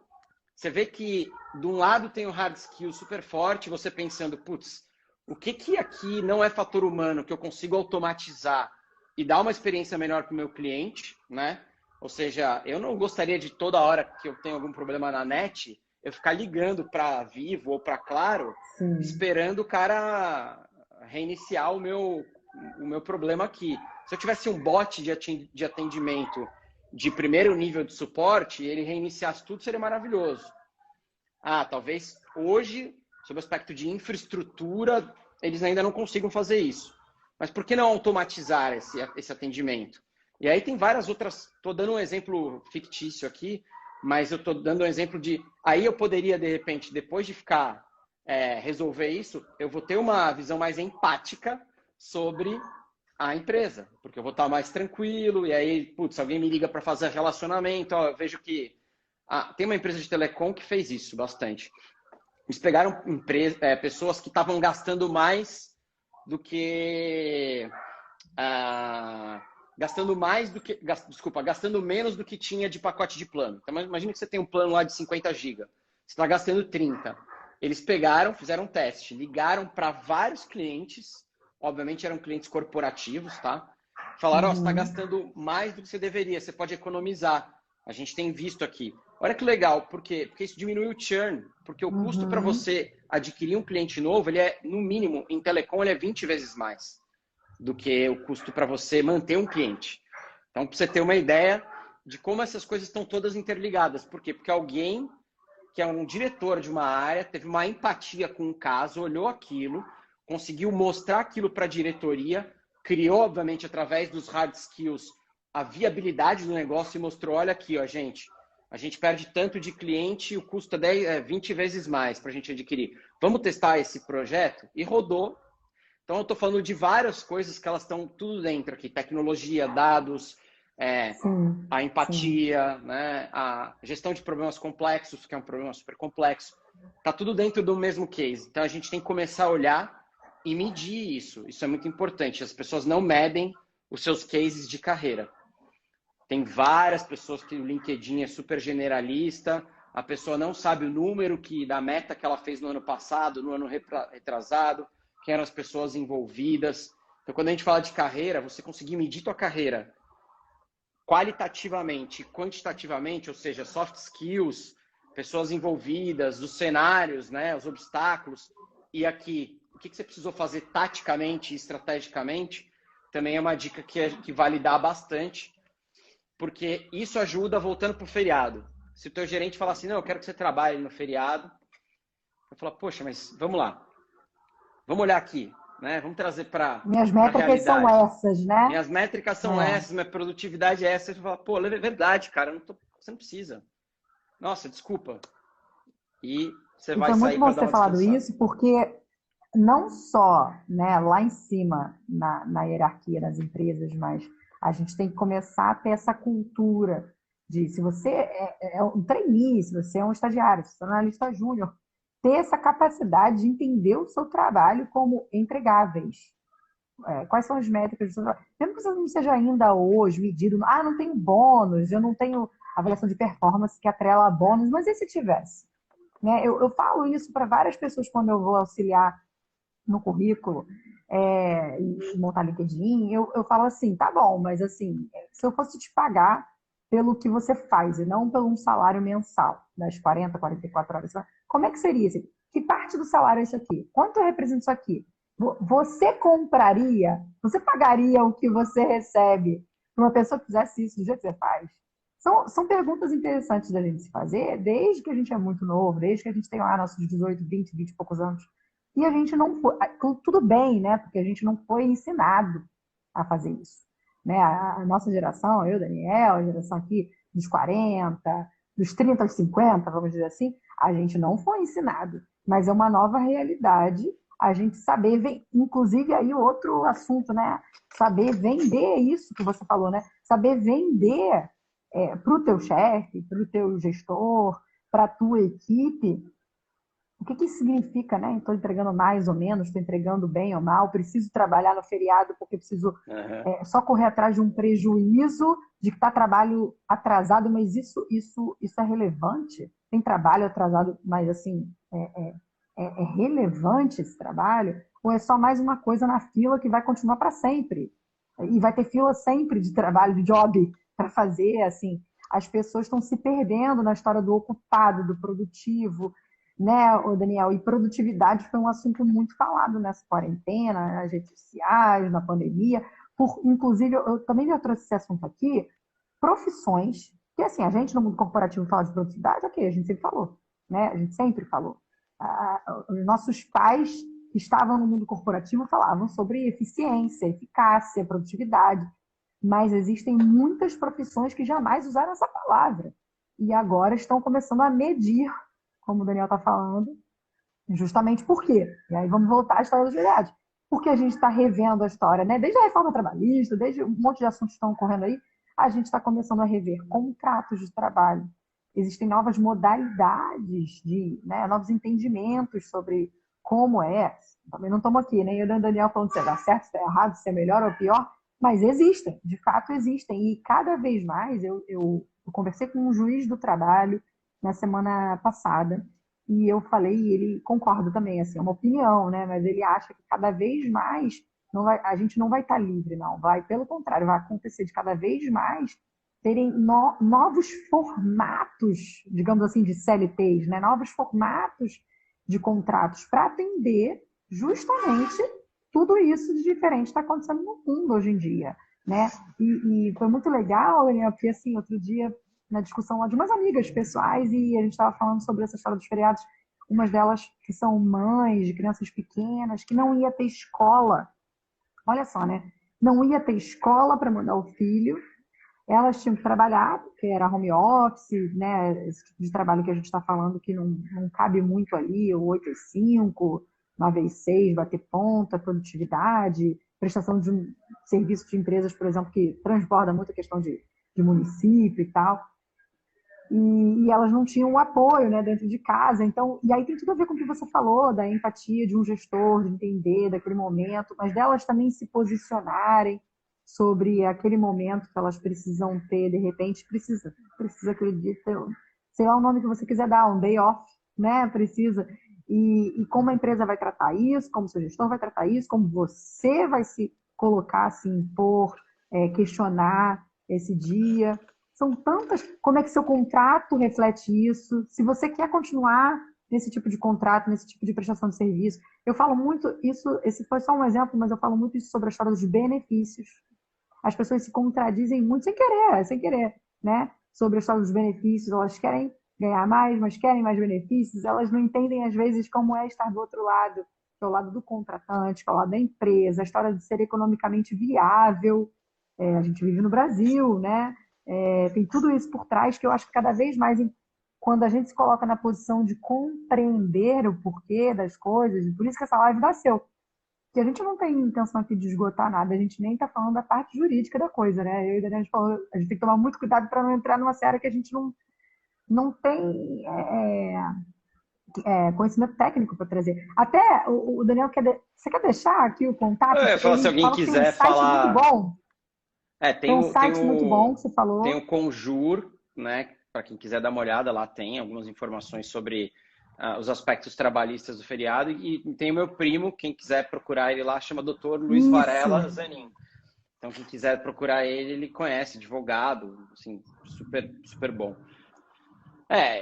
você vê que de um lado tem o hard skill super forte, você pensando, putz, o que aqui não é fator humano que eu consigo automatizar e dar uma experiência melhor para o meu cliente, né? Ou seja, eu não gostaria de toda hora que eu tenho algum problema na net, eu ficar ligando para Vivo ou para Claro, esperando o cara reiniciar o meu problema aqui. Se eu tivesse um bot de atendimento de primeiro nível de suporte, ele reiniciasse tudo, seria maravilhoso. Talvez hoje, sob o aspecto de infraestrutura, eles ainda não consigam fazer isso. Mas por que não automatizar esse atendimento? E aí tem várias outras, estou dando um exemplo fictício aqui, mas eu estou dando um exemplo de, aí eu poderia, de repente, depois de resolver isso, eu vou ter uma visão mais empática sobre a empresa, porque eu vou estar mais tranquilo, e aí, putz, alguém me liga para fazer relacionamento, eu vejo que tem uma empresa de telecom que fez isso bastante. Eles pegaram pessoas que estavam gastando mais do que... gastando menos do que tinha de pacote de plano. Então, imagina que você tem um plano lá de 50 GB. Você está gastando 30. Eles pegaram, fizeram um teste, ligaram para vários clientes, obviamente eram clientes corporativos, tá? Falaram, você está gastando mais do que você deveria, você pode economizar. A gente tem visto aqui. Olha que legal, por quê? Porque isso diminui o churn, porque o custo para você adquirir um cliente novo, ele é, no mínimo, em telecom, ele é 20 vezes mais do que o custo para você manter um cliente. Então, para você ter uma ideia de como essas coisas estão todas interligadas. Por quê? Porque alguém que é um diretor de uma área teve uma empatia com um caso, olhou aquilo, conseguiu mostrar aquilo para a diretoria, criou, obviamente, através dos hard skills, a viabilidade do negócio e mostrou, olha aqui, ó, gente, a gente perde tanto de cliente e o custo é 20 vezes mais para a gente adquirir. Vamos testar esse projeto? E rodou. Então, eu estou falando de várias coisas que elas estão tudo dentro aqui. Tecnologia, dados, a empatia, né? A gestão de problemas complexos, que é um problema super complexo. Está tudo dentro do mesmo case. Então, a gente tem que começar a olhar e medir isso. Isso é muito importante. As pessoas não medem os seus cases de carreira. Tem várias pessoas que o LinkedIn é super generalista, a pessoa não sabe o número da meta que ela fez no ano passado, no ano retrasado, quem eram as pessoas envolvidas. Então, quando a gente fala de carreira, você conseguir medir tua carreira qualitativamente e quantitativamente, ou seja, soft skills, pessoas envolvidas, os cenários, né, os obstáculos, e aqui, o que você precisou fazer taticamente e estrategicamente, também é uma dica que vale dar bastante, porque isso ajuda voltando para o feriado. Se o teu gerente falar assim, não, eu quero que você trabalhe no feriado, eu falo, poxa, mas vamos lá. Vamos olhar aqui, né? Vamos trazer para Minhas métricas são essas, né? Minhas métricas são essas, minha produtividade é essa. Você fala, pô, é verdade, cara, você não precisa. Nossa, desculpa. E você vai sair para dar uma descansada. Foi muito bom você ter falado isso, porque não só, né, lá em cima, na hierarquia das empresas, mas a gente tem que começar a ter essa cultura de, se você é um trainee, se você é um estagiário, se você é um analista júnior, ter essa capacidade de entender o seu trabalho como entregáveis. quais são as métricas do seu trabalho. Mesmo que você não seja ainda hoje medido, não tenho bônus, eu não tenho avaliação de performance que atrela a bônus, mas e se tivesse? Né? Eu falo isso para várias pessoas quando eu vou auxiliar no currículo e montar LinkedIn, eu falo assim, tá bom, mas assim, se eu fosse te pagar pelo que você faz e não pelo um salário mensal, das 40, 44 horas, como é que seria? Assim, que parte do salário é isso aqui? Quanto representa isso aqui? Você compraria, você pagaria o que você recebe para uma pessoa que fizesse isso do jeito que você faz? São perguntas interessantes da gente se fazer, desde que a gente é muito novo, desde que a gente tem lá nossos 18, 20 e poucos anos. E a gente não foi, tudo bem, né? Porque a gente não foi ensinado a fazer isso. Né? A nossa geração, eu, Daniel, a geração aqui dos 40, dos 30 aos 50, vamos dizer assim, a gente não foi ensinado. Mas é uma nova realidade a gente saber, inclusive aí outro assunto, né? Saber vender isso que você falou, né? Saber vender para o teu chefe, para o teu gestor, para a tua equipe, o que isso significa, né? Estou entregando mais ou menos, estou entregando bem ou mal, preciso trabalhar no feriado porque preciso só correr atrás de um prejuízo de que está trabalho atrasado, mas isso é relevante? Tem trabalho atrasado, mas assim, é relevante esse trabalho? Ou é só mais uma coisa na fila que vai continuar para sempre? E vai ter fila sempre de trabalho, de job para fazer, assim. As pessoas estão se perdendo na história do ocupado, do produtivo, né, Daniel? E produtividade foi um assunto muito falado nessa quarentena, nas redes sociais, na pandemia. Inclusive, eu também já trouxe esse assunto aqui, profissões, que assim, a gente no mundo corporativo fala de produtividade, ok, a gente sempre falou, né? A gente sempre falou. Os nossos pais que estavam no mundo corporativo falavam sobre eficiência, eficácia, produtividade, mas existem muitas profissões que jamais usaram essa palavra e agora estão começando a medir, como o Daniel está falando, justamente por quê? E aí vamos voltar à história dos feriados. Porque a gente está revendo a história, né? Desde a reforma trabalhista, desde um monte de assuntos que estão ocorrendo aí, a gente está começando a rever contratos de trabalho. Existem novas modalidades, né, novos entendimentos sobre como é. Também não estamos aqui, nem eu e o Daniel falando se é dar certo, se é errado, se é melhor ou pior, mas existem, de fato existem. E cada vez mais, eu conversei com um juiz do trabalho na semana passada, e eu falei, e ele concorda também, assim, é uma opinião, né? Mas ele acha que cada vez mais a gente não vai estar livre, não. Vai, pelo contrário, vai acontecer de cada vez mais terem novos formatos, digamos assim, de CLTs, né? Novos formatos de contratos para atender justamente tudo isso de diferente que está acontecendo no mundo hoje em dia, né? E foi muito legal, Daniel, porque assim, outro dia na discussão lá de umas amigas pessoais e a gente estava falando sobre essa história dos feriados, umas delas que são mães de crianças pequenas, que não ia ter escola. Olha só, né? Não ia ter escola para mandar o filho, elas tinham que trabalhar, porque era home office, né? Esse tipo de trabalho que a gente está falando que não cabe muito ali, o 8 às 5, 9 às 6, bater ponta, produtividade, prestação de um serviço de empresas, por exemplo, que transborda muito a questão de município e tal. E elas não tinham o apoio, né, dentro de casa. Então, e aí tem tudo a ver com o que você falou, da empatia de um gestor, de entender daquele momento, mas delas também se posicionarem sobre aquele momento que elas precisam ter, de repente, precisa aquele dia, sei lá o nome que você quiser dar, um day off, né? Precisa. E como a empresa vai tratar isso, como o seu gestor vai tratar isso, como você vai se colocar, se impor, questionar esse dia. São tantas. Como é que seu contrato reflete isso? Se você quer continuar nesse tipo de contrato, nesse tipo de prestação de serviço. Eu falo muito isso, esse foi só um exemplo, mas eu falo muito isso sobre a história dos benefícios. As pessoas se contradizem muito sem querer, né? Sobre a história dos benefícios, elas querem ganhar mais, mas querem mais benefícios, elas não entendem às vezes como é estar do outro lado, que é o lado do contratante, que é o lado da empresa, a história de ser economicamente viável. A gente vive no Brasil, né? Tem tudo isso por trás que eu acho que cada vez mais, quando a gente se coloca na posição de compreender o porquê das coisas, e por isso que essa live nasceu. Porque a gente não tem intenção aqui de esgotar nada, a gente nem está falando da parte jurídica da coisa, né? Eu e a Daniela, a gente tem que tomar muito cuidado para não entrar numa seara que a gente não tem conhecimento técnico para trazer. Até o Daniel você quer deixar aqui o contato? Se alguém quiser falar. Muito bom. Tem um site muito bom que você falou. Tem o Conjur, né? Para quem quiser dar uma olhada, lá tem algumas informações sobre os aspectos trabalhistas do feriado. E tem o meu primo, quem quiser procurar ele lá, chama Dr. Luiz Varela Zanin. Então, quem quiser procurar ele conhece, advogado, assim, super, super bom.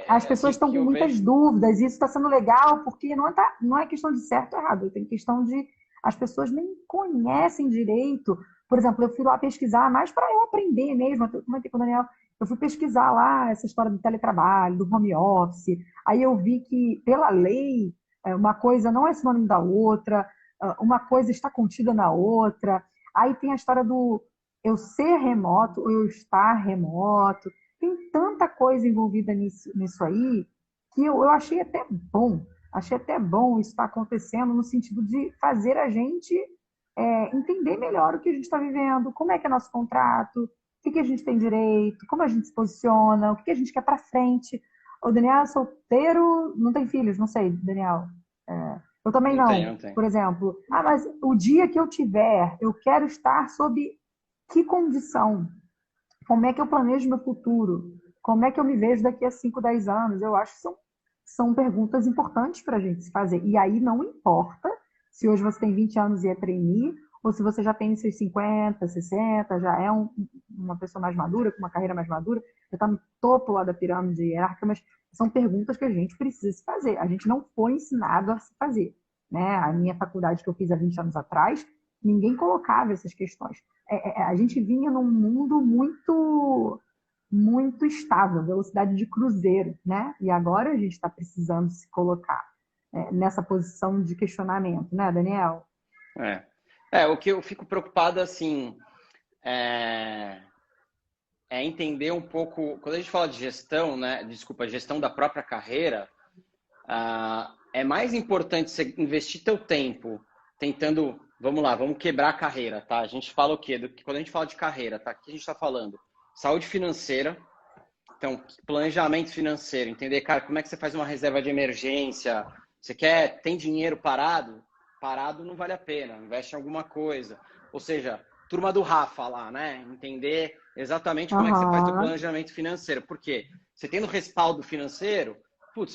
As pessoas estão com muitas dúvidas, e isso está sendo legal, porque não é questão de certo ou errado, tem questão de as pessoas nem conhecem direito. Por exemplo, eu fui lá pesquisar, mais para eu aprender mesmo, eu comentei com o Daniel, eu fui pesquisar lá essa história do teletrabalho, do home office, aí eu vi que, pela lei, uma coisa não é sinônimo da outra, uma coisa está contida na outra, aí tem a história do eu ser remoto ou eu estar remoto. Tem tanta coisa envolvida nisso aí que eu achei até bom. Achei até bom isso estar acontecendo no sentido de fazer a gente entender melhor o que a gente está vivendo, como é que é nosso contrato, o que a gente tem direito, como a gente se posiciona, o que a gente quer para frente. O Daniel é solteiro, não tem filhos, não sei, Daniel. Eu também não. Tenho. Por exemplo, mas o dia que eu tiver, eu quero estar sob que condição? Como é que eu planejo meu futuro? Como é que eu me vejo daqui a 5, 10 anos? Eu acho que são perguntas importantes para a gente se fazer. E aí não importa se hoje você tem 20 anos e é trainee, ou se você já tem seus 50, 60, já é uma pessoa mais madura, com uma carreira mais madura, já está no topo lá da pirâmide hierárquica, mas são perguntas que a gente precisa se fazer. A gente não foi ensinado a se fazer. Né? A minha faculdade que eu fiz há 20 anos atrás, ninguém colocava essas questões. A gente vinha num mundo muito, muito estável, velocidade de cruzeiro, né? E agora a gente está precisando se colocar nessa posição de questionamento, né, Daniel? O que eu fico preocupado, assim, é entender um pouco, quando a gente fala de gestão, né? Desculpa, gestão da própria carreira, é mais importante você investir teu tempo tentando, vamos quebrar a carreira, tá? A gente fala o quê? Quando a gente fala de carreira, tá? O que a gente está falando? Saúde financeira, então, planejamento financeiro, entender, cara, como é que você faz uma reserva de emergência? Você tem dinheiro parado? Parado não vale a pena, investe em alguma coisa. Ou seja, turma do Rafa lá, né? Entender exatamente como é que você faz o planejamento financeiro. Por quê? Você tendo respaldo financeiro,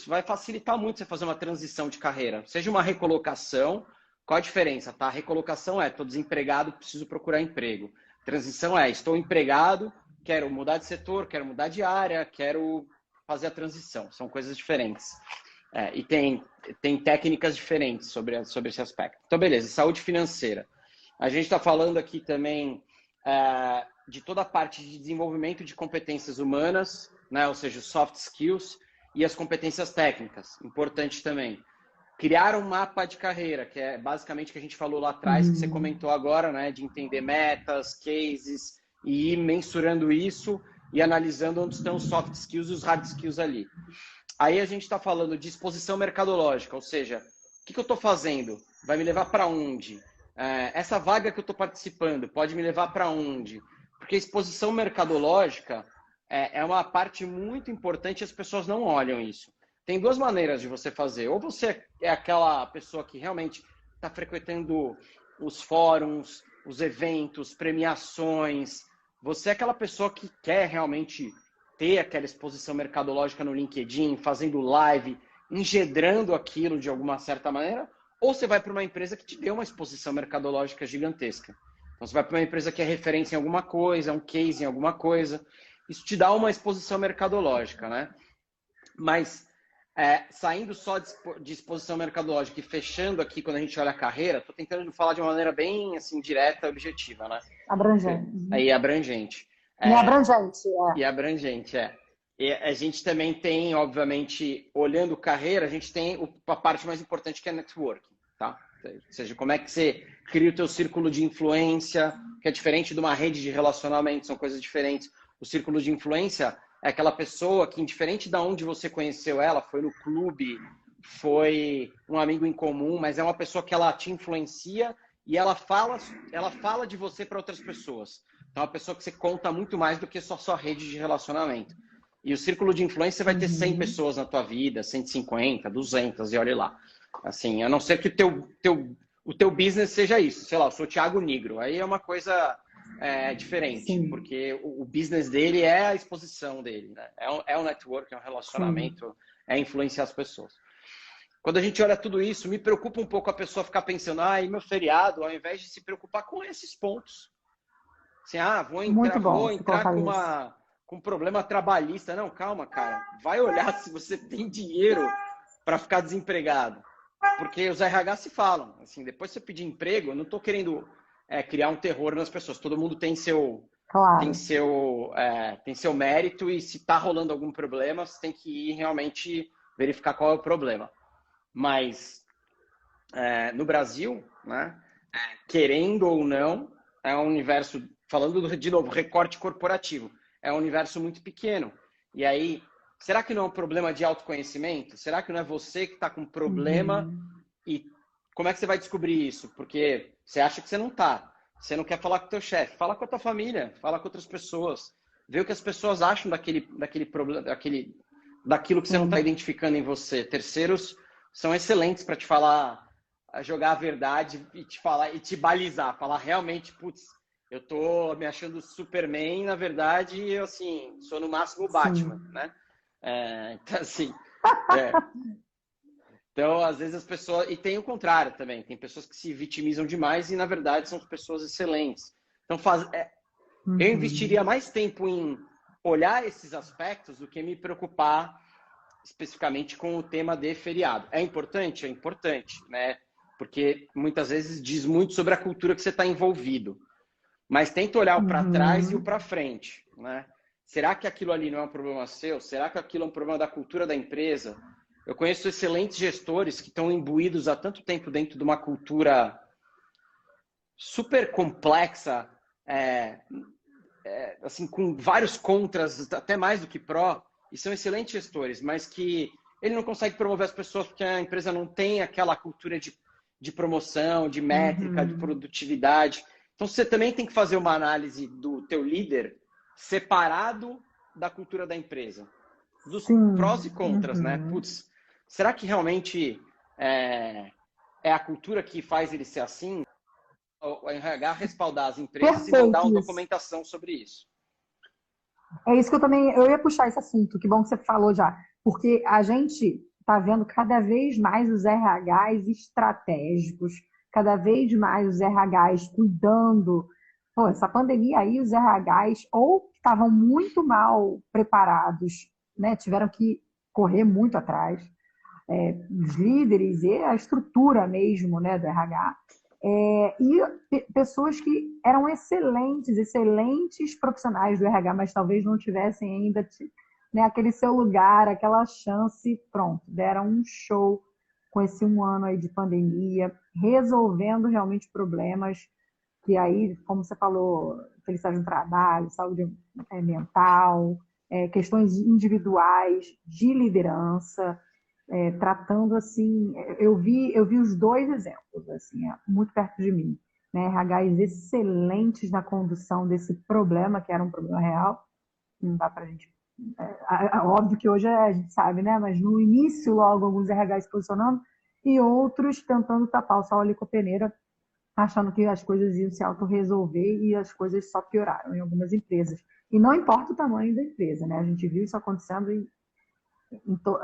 vai facilitar muito você fazer uma transição de carreira. Seja uma recolocação. Qual a diferença, tá? Recolocação estou desempregado, preciso procurar emprego. Transição estou empregado, quero mudar de setor, quero mudar de área, quero fazer a transição. São coisas diferentes. E tem técnicas diferentes sobre esse aspecto. Então, beleza, saúde financeira. A gente está falando aqui também de toda a parte de desenvolvimento de competências humanas, né? Ou seja, soft skills e as competências técnicas. Importante também. Criar um mapa de carreira, que é basicamente o que a gente falou lá atrás, que você comentou agora, né? De entender metas, cases, e ir mensurando isso e analisando onde estão os soft skills e os hard skills ali. Aí a gente está falando de exposição mercadológica, ou seja, o que eu estou fazendo? Vai me levar para onde? Essa vaga que eu estou participando pode me levar para onde? Porque exposição mercadológica é uma parte muito importante e as pessoas não olham isso. Tem duas maneiras de você fazer. Ou você é aquela pessoa que realmente está frequentando os fóruns, os eventos, premiações. Você é aquela pessoa que quer realmente ter aquela exposição mercadológica no LinkedIn, fazendo live, engendrando aquilo de alguma certa maneira. Ou você vai para uma empresa que te dê uma exposição mercadológica gigantesca. Então, você vai para uma empresa que é referência em alguma coisa, um case em alguma coisa. Isso te dá uma exposição mercadológica, né? Mas... saindo só de exposição mercadológica e fechando aqui quando a gente olha a carreira, estou tentando falar de uma maneira bem assim, direta e objetiva, né? Abrangente. Abrangente. E abrangente, E a gente também tem, obviamente, olhando carreira, a gente tem a parte mais importante que é networking, tá? Ou seja, como é que você cria o teu círculo de influência, que é diferente de uma rede de relacionamento, são coisas diferentes. O círculo de influência é aquela pessoa que, indiferente de onde você conheceu ela, foi no clube, foi um amigo em comum, mas é uma pessoa que ela te influencia e ela fala de você para outras pessoas. Então, é uma pessoa que você conta muito mais do que só sua rede de relacionamento. E o círculo de influência vai ter 100 pessoas na tua vida, 150, 200, e olha lá. Assim, a não ser que o teu business seja isso. Sei lá, eu sou o Thiago Nigro. Aí é uma coisa diferente, sim, porque o business dele é a exposição dele, né? É um network, é um relacionamento, sim, é influenciar as pessoas. Quando a gente olha tudo isso, me preocupa um pouco a pessoa ficar pensando, e meu feriado, ao invés de se preocupar com esses pontos. Assim, vou entrar com um problema trabalhista. Não, calma, cara. Vai olhar se você tem dinheiro para ficar desempregado. Porque os RH se falam. Assim, depois que você pedir emprego, eu não estou querendo criar um terror nas pessoas. Todo mundo tem seu, claro, tem seu mérito, e se está rolando algum problema, você tem que ir realmente verificar qual é o problema. Mas no Brasil, né, querendo ou não, é um universo, falando de novo, recorte corporativo, é um universo muito pequeno. E aí, será que não é um problema de autoconhecimento? Será que não é você que está com problema? E como é que você vai descobrir isso? Porque você acha que você não está. Você não quer falar com o teu chefe. Fala com a tua família, fala com outras pessoas. Vê o que as pessoas acham daquele problema, daquilo que você não está identificando em você. Terceiros são excelentes para te falar, jogar a verdade e te falar e te balizar, falar realmente, putz, eu tô me achando Superman, na verdade, eu assim, sou no máximo o Batman, sim, né? Então, assim, então, às vezes as pessoas, e tem o contrário também, tem pessoas que se vitimizam demais e na verdade são pessoas excelentes. Então, eu investiria mais tempo em olhar esses aspectos do que me preocupar especificamente com o tema de feriado. É importante? É importante, né? Porque muitas vezes diz muito sobre a cultura que você está envolvido. Mas tenta olhar o para trás e o para frente, né? Será que aquilo ali não é um problema seu? Será que aquilo é um problema da cultura da empresa? Eu conheço excelentes gestores que estão imbuídos há tanto tempo dentro de uma cultura super complexa, assim, com vários contras, até mais do que pró, e são excelentes gestores, mas que ele não consegue promover as pessoas porque a empresa não tem aquela cultura de promoção, de métrica, de produtividade. Então, você também tem que fazer uma análise do teu líder separado da cultura da empresa. Dos prós e contras, né? Putz, será que realmente é a cultura que faz ele ser assim? O RH respaldar as empresas, perfeito, e mandar uma documentação sobre isso. É isso que eu ia puxar esse assunto, que bom que você falou já, porque a gente está vendo cada vez mais os RHs estratégicos, cada vez mais os RHs cuidando. Pô, essa pandemia aí, os RHs ou estavam muito mal preparados, né? Tiveram que correr muito atrás, os líderes e a estrutura mesmo, né, do RH. E pessoas que eram excelentes profissionais do RH, mas talvez não tivessem ainda, né, aquele seu lugar, aquela chance, pronto, deram um show com esse 1 ano aí de pandemia, resolvendo realmente problemas que aí, como você falou, felicidade no trabalho, saúde mental, questões individuais, de liderança, tratando assim, eu vi os dois exemplos, assim, muito perto de mim, né? RHs excelentes na condução desse problema, que era um problema real, não dá pra gente, óbvio que hoje a gente sabe, né? Mas no início, logo, alguns RHs se posicionando, e outros tentando tapar o sol ali com a peneira, achando que as coisas iam se autorresolver, e as coisas só pioraram em algumas empresas. E não importa o tamanho da empresa, né? A gente viu isso acontecendo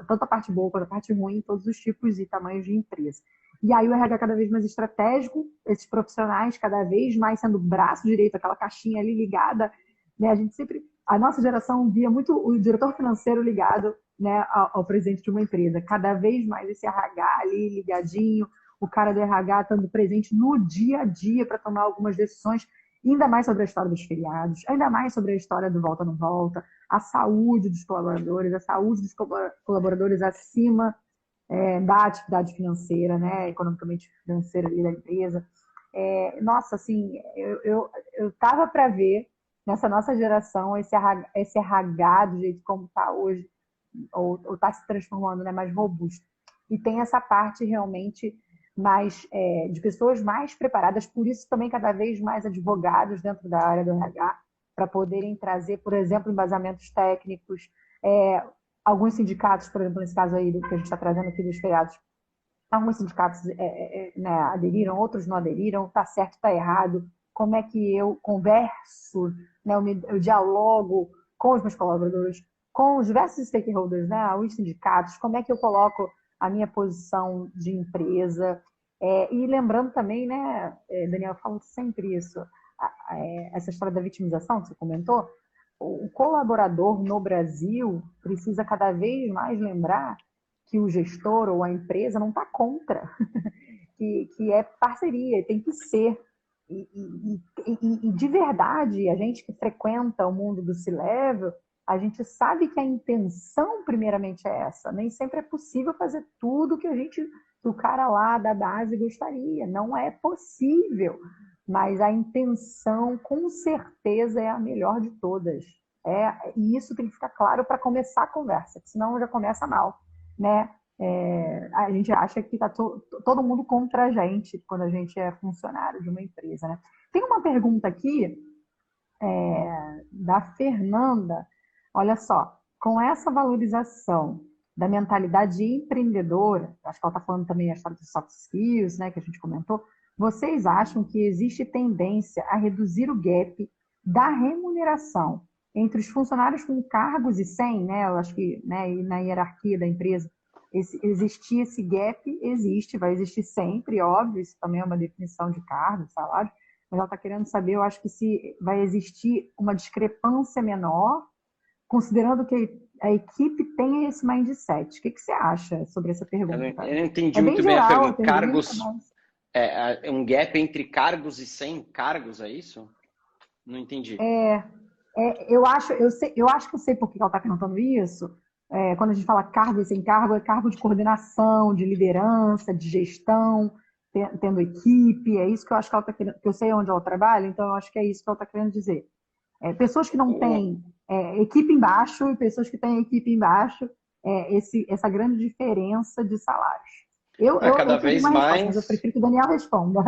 tanto a parte boa quanto a parte ruim, em todos os tipos e tamanhos de empresa. E aí o RH cada vez mais estratégico, esses profissionais cada vez mais sendo o braço direito, aquela caixinha ali ligada, né? A nossa geração via muito o diretor financeiro ligado, né, ao presidente de uma empresa. Cada vez mais esse RH ali ligadinho, o cara do RH estando presente no dia a dia para tomar algumas decisões, ainda mais sobre a história dos feriados, ainda mais sobre a história do volta ou não volta, a saúde dos colaboradores, a saúde dos colaboradores acima da atividade financeira, né, economicamente financeira ali da empresa. Nossa, assim, eu tava para ver nessa nossa geração esse RH do jeito como está hoje, ou está se transformando, né, mais robusto. E tem essa parte realmente mais de pessoas mais preparadas, por isso também cada vez mais advogados dentro da área do RH, para poderem trazer, por exemplo, embasamentos técnicos, Alguns sindicatos, por exemplo, nesse caso aí que a gente está trazendo aqui dos feriados, alguns sindicatos né, aderiram, outros não aderiram, está certo, está errado, como é que eu converso, né, eu dialogo com os meus colaboradores, com os diversos stakeholders, né, os sindicatos, como é que eu coloco a minha posição de empresa. E lembrando também, né, Daniel, eu falo sempre isso, essa história da vitimização que você comentou, o colaborador no Brasil precisa cada vez mais lembrar que o gestor ou a empresa não está contra, que é parceria, tem que ser. E de verdade, a gente que frequenta o mundo do C-Level, a gente sabe que a intenção primeiramente é essa. Nem sempre é possível fazer tudo que o cara lá da base gostaria. Não é possível. Mas a intenção, com certeza, é a melhor de todas. E isso tem que ficar claro para começar a conversa, senão já começa mal, né? A gente acha que está todo mundo contra a gente quando a gente é funcionário de uma empresa, né? Tem uma pergunta aqui da Fernanda. Olha só, com essa valorização da mentalidade empreendedora, acho que ela está falando também a história dos soft skills, né, que a gente comentou, vocês acham que existe tendência a reduzir o gap da remuneração entre os funcionários com cargos e sem, né? Eu acho que, né, na hierarquia da empresa, existir esse gap, existe, vai existir sempre, óbvio, isso também é uma definição de cargo, de salário, mas ela está querendo saber, eu acho que se vai existir uma discrepância menor, considerando que a equipe tem esse mindset. O que você acha sobre essa pergunta? Eu não entendi muito bem geral, a pergunta. Cargos, mas... um gap entre cargos e sem cargos, é isso? Não entendi. Eu acho que eu sei por que ela está perguntando isso. Quando a gente fala cargo e sem cargo, é cargo de coordenação, de liderança, de gestão, tendo equipe. É isso que eu acho que ela está querendo. Que eu sei onde ela trabalha, então eu acho que é isso que ela está querendo dizer. Pessoas que não têm equipe embaixo e pessoas que têm equipe embaixo, essa grande diferença de salários. Cada vez mais, mas eu prefiro que o Daniel responda.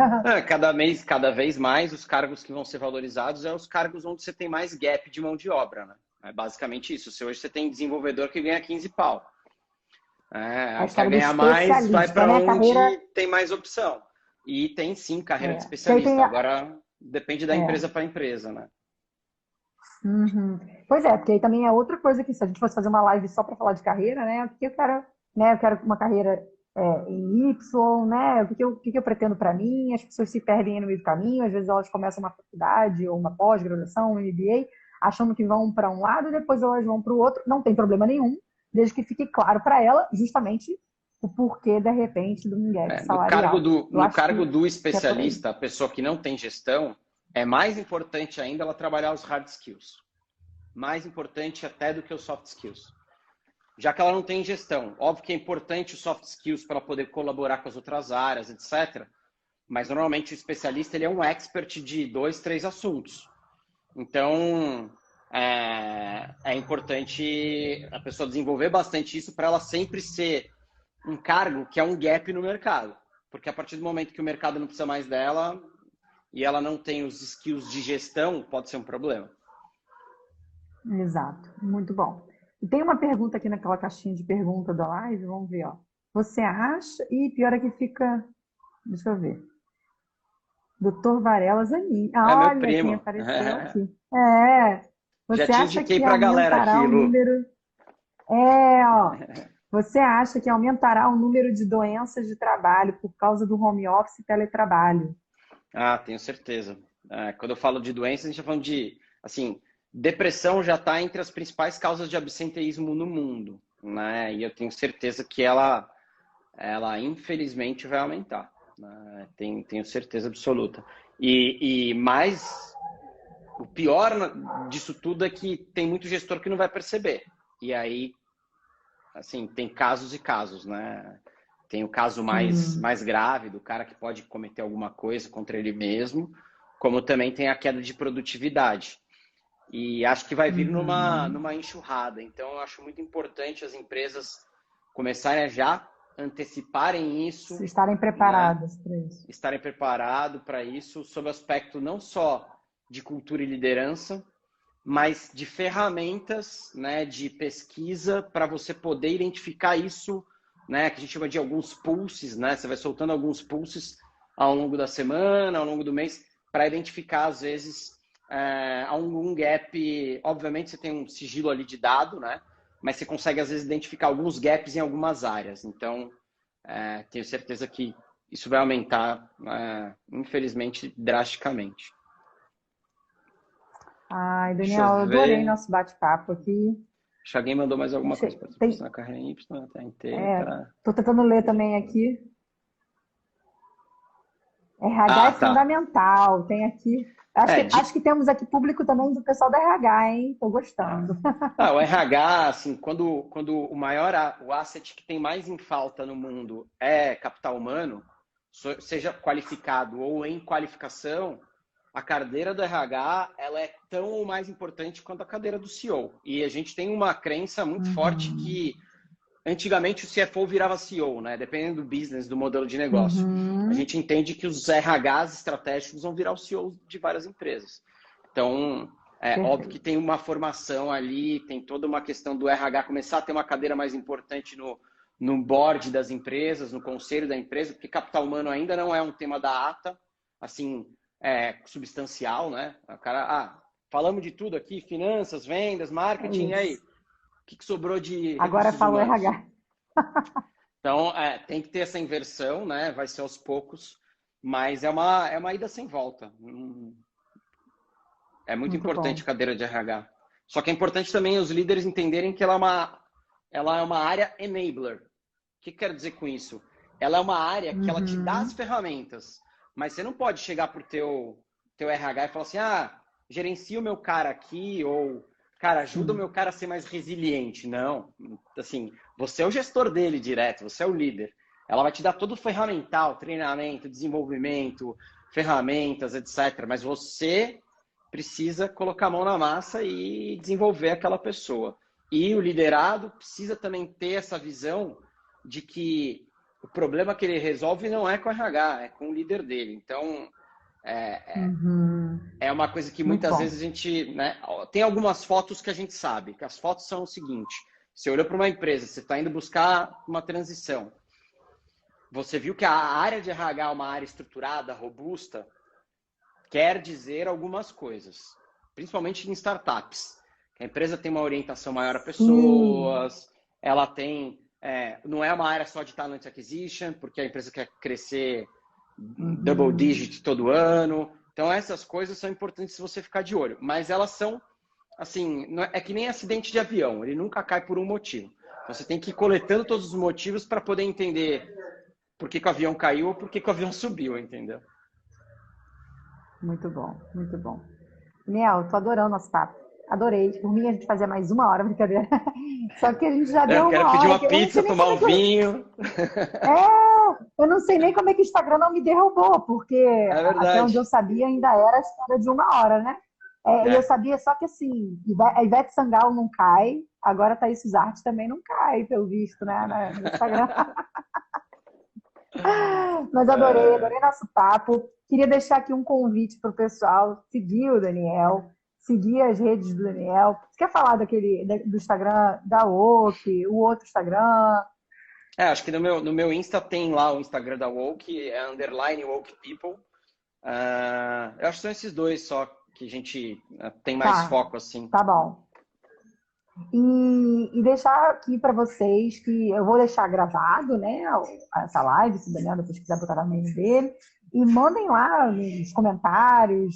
Cada vez mais os cargos que vão ser valorizados são os cargos onde você tem mais gap de mão de obra, né? É basicamente isso. Se hoje você tem desenvolvedor que ganha 15 pau. Quer ganhar mais, vai para onde carreira... tem mais opção. E tem sim carreira de especialista. Agora depende da empresa para empresa, né? Uhum. Pois é, porque aí também é outra coisa que se a gente fosse fazer uma live só para falar de carreira, né? Porque eu quero uma carreira em Y, né? O que eu pretendo para mim? As pessoas se perdem no meio do caminho, às vezes elas começam uma faculdade ou uma pós-graduação, um MBA, achando que vão para um lado e depois elas vão para o outro. Não tem problema nenhum, desde que fique claro para ela justamente o porquê, de repente, do gap salarial. No cargo do especialista, a pessoa que não tem gestão, é mais importante ainda ela trabalhar os hard skills. Mais importante até do que os soft skills. Já que ela não tem gestão. Óbvio que é importante os soft skills para ela poder colaborar com as outras áreas, etc. Mas, normalmente, o especialista ele é um expert de 2, 3 assuntos. Então, é importante a pessoa desenvolver bastante isso para ela sempre ser um cargo que é um gap no mercado. Porque a partir do momento que o mercado não precisa mais dela e ela não tem os skills de gestão, pode ser um problema. Exato, muito bom. E tem uma pergunta aqui naquela caixinha de pergunta da live, vamos ver, ó. Você acha... E pior é que fica... Deixa eu ver. Doutor Varela Zanin. Olha meu primo. Quem apareceu aqui. Você Já te acha indiquei que pra galera aqui, o Lu. número... ó. Você acha que aumentará o número de doenças de trabalho por causa do home office e teletrabalho? Tenho certeza. Quando eu falo de doenças, a gente está falando de, assim, depressão já está entre as principais causas de absenteísmo no mundo, né? E eu tenho certeza que ela infelizmente vai aumentar, né? Tenho certeza absoluta. E mais, o pior disso tudo é que tem muito gestor que não vai perceber. E aí, assim, tem casos e casos, né? Tem o caso mais grave do cara que pode cometer alguma coisa contra ele mesmo, como também tem a queda de produtividade. E acho que vai vir numa enxurrada. Então, eu acho muito importante as empresas começarem a já anteciparem isso. Estarem preparadas, né? Para isso. Estarem preparados para isso, sob o aspecto não só de cultura e liderança, mas de ferramentas, né, de pesquisa para você poder identificar isso, né, que a gente chama de alguns pulses, né? Você vai soltando alguns pulses ao longo da semana, ao longo do mês, para identificar, às vezes, algum gap. Obviamente, você tem um sigilo ali de dado, né? Mas você consegue, às vezes, identificar alguns gaps em algumas áreas. Então, tenho certeza que isso vai aumentar, infelizmente, drasticamente. Ai, Daniel, eu adorei nosso bate-papo aqui. Acho que alguém mandou mais alguma coisa para você na carreira Y, até inteira. Estou tentando ler também aqui. RH é fundamental. Tem aqui. Acho que temos aqui público também do pessoal da RH, hein? Estou gostando. O RH, assim, quando o asset que tem mais em falta no mundo é capital humano, seja qualificado ou em qualificação, a cadeira do RH ela é tão ou mais importante quanto a cadeira do CEO. E a gente tem uma crença muito forte que antigamente o CFO virava CEO, né? Dependendo do business, do modelo de negócio. A gente entende que os RHs estratégicos vão virar o CEO de várias empresas. Então, óbvio que tem uma formação ali, tem toda uma questão do RH começar a ter uma cadeira mais importante no board das empresas, no conselho da empresa, porque capital humano ainda não é um tema da ata, assim, substancial, né? O cara, falamos de tudo aqui, finanças, vendas, marketing, e aí? O que sobrou de agora fala o RH. Então, tem que ter essa inversão, né? Vai ser aos poucos, mas é uma ida sem volta. É muito importante a cadeira de RH. Só que é importante também os líderes entenderem que ela é uma área enabler. O que quero dizer com isso? Ela é uma área que ela te dá as ferramentas, mas você não pode chegar pro teu RH e falar assim, gerencia o meu cara aqui, ou, cara, ajuda o meu cara a ser mais resiliente. Não, assim, você é o gestor dele direto, você é o líder. Ela vai te dar todo o ferramental, treinamento, desenvolvimento, ferramentas, etc. Mas você precisa colocar a mão na massa e desenvolver aquela pessoa. E o liderado precisa também ter essa visão de que o problema que ele resolve não é com o RH, é com o líder dele. Então, é uma coisa que muitas vezes a gente... Né, tem algumas fotos que a gente sabe, que as fotos são o seguinte: você olhou para uma empresa, você está indo buscar uma transição, você viu que a área de RH é uma área estruturada, robusta, quer dizer algumas coisas, principalmente em startups. A empresa tem uma orientação maior a pessoas, ela tem... não é uma área só de talent acquisition, porque a empresa quer crescer double digit todo ano. Então, essas coisas são importantes se você ficar de olho. Mas elas são, assim, é que nem acidente de avião. Ele nunca cai por um motivo. Você tem que ir coletando todos os motivos para poder entender por que o avião caiu ou por que o avião subiu, entendeu? Muito bom, muito bom. Daniel, tô adorando nosso papo. Adorei. Por mim, a gente fazia mais uma hora, brincadeira. Só que a gente já deu uma hora. Eu quero pedir uma pizza, tomar um vinho. Eu não sei nem como é que o Instagram não me derrubou, porque até onde eu sabia ainda era a história de uma hora, né? E eu sabia só que, assim, a Ivete Sangalo não cai, agora a Thaís Suzarte também não cai, pelo visto, né, no Instagram. Mas adorei nosso papo. Queria deixar aqui um convite para o pessoal seguir o Daniel, seguir as redes do Daniel. Você quer falar do Instagram da Woke, o outro Instagram? Acho que no meu Insta tem lá o Instagram da Woke, _ Woke People. Eu acho que são esses dois só que a gente tem mais foco, assim. Tá bom. E deixar aqui para vocês que eu vou deixar gravado, né, essa live, se o Daniel depois quiser botar na mail dele, e mandem lá nos comentários,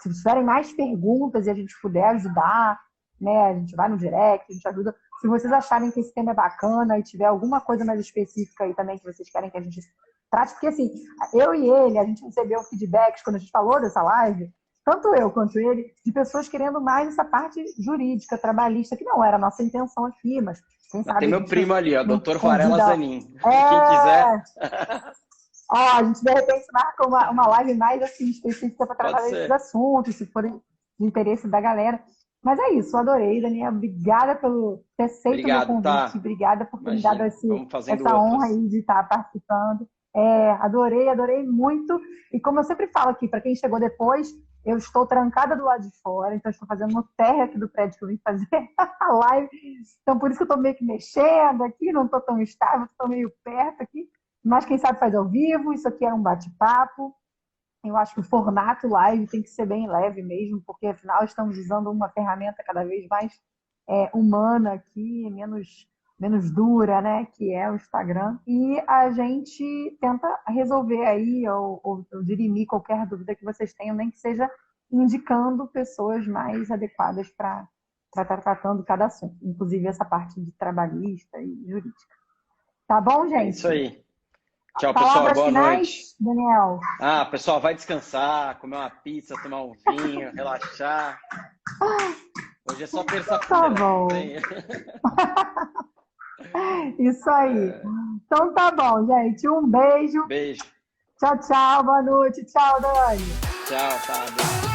se tiverem mais perguntas e a gente puder ajudar, né, a gente vai no direct, a gente ajuda. Se vocês acharem que esse tema é bacana e tiver alguma coisa mais específica aí também que vocês querem que a gente trate, porque assim, eu e ele, a gente recebeu feedbacks quando a gente falou dessa live, tanto eu quanto ele, de pessoas querendo mais essa parte jurídica, trabalhista, que não era a nossa intenção aqui, mas quem sabe... Tem meu primo ali, ó, Dr. Varela Zanin. Quem quiser... a gente de repente marca uma live mais assim, específica para tratar desses assuntos, se forem de interesse da galera. Mas é isso, adorei, Daniel. Obrigada por ter aceito o meu convite. Obrigada por ter me dado essa honra aí de estar participando. Adorei muito. E como eu sempre falo aqui, para quem chegou depois, Eu estou trancada do lado de fora, então estou fazendo no térreo aqui do prédio que eu vim fazer a live. Então, por isso que eu estou meio que mexendo aqui, não estou tão estável, estou meio perto aqui. Mas quem sabe faz ao vivo, isso aqui é um bate-papo. Eu acho que o formato live tem que ser bem leve mesmo, porque afinal estamos usando uma ferramenta cada vez mais humana aqui, menos dura, né? Que é o Instagram. E a gente tenta resolver aí, ou dirimir qualquer dúvida que vocês tenham, nem que seja indicando pessoas mais adequadas para estar tratando cada assunto, inclusive essa parte de trabalhista e jurídica. Tá bom, gente? É isso aí. Tchau, Palavras pessoal. Boa finais, noite. Daniel. Pessoal, vai descansar, comer uma pizza, tomar um vinho, relaxar. Hoje é só terça-feira. Tá bom. Isso aí. Então tá bom, gente. Um beijo. Beijo. Tchau, tchau. Boa noite. Tchau, Dani. Tchau, tá.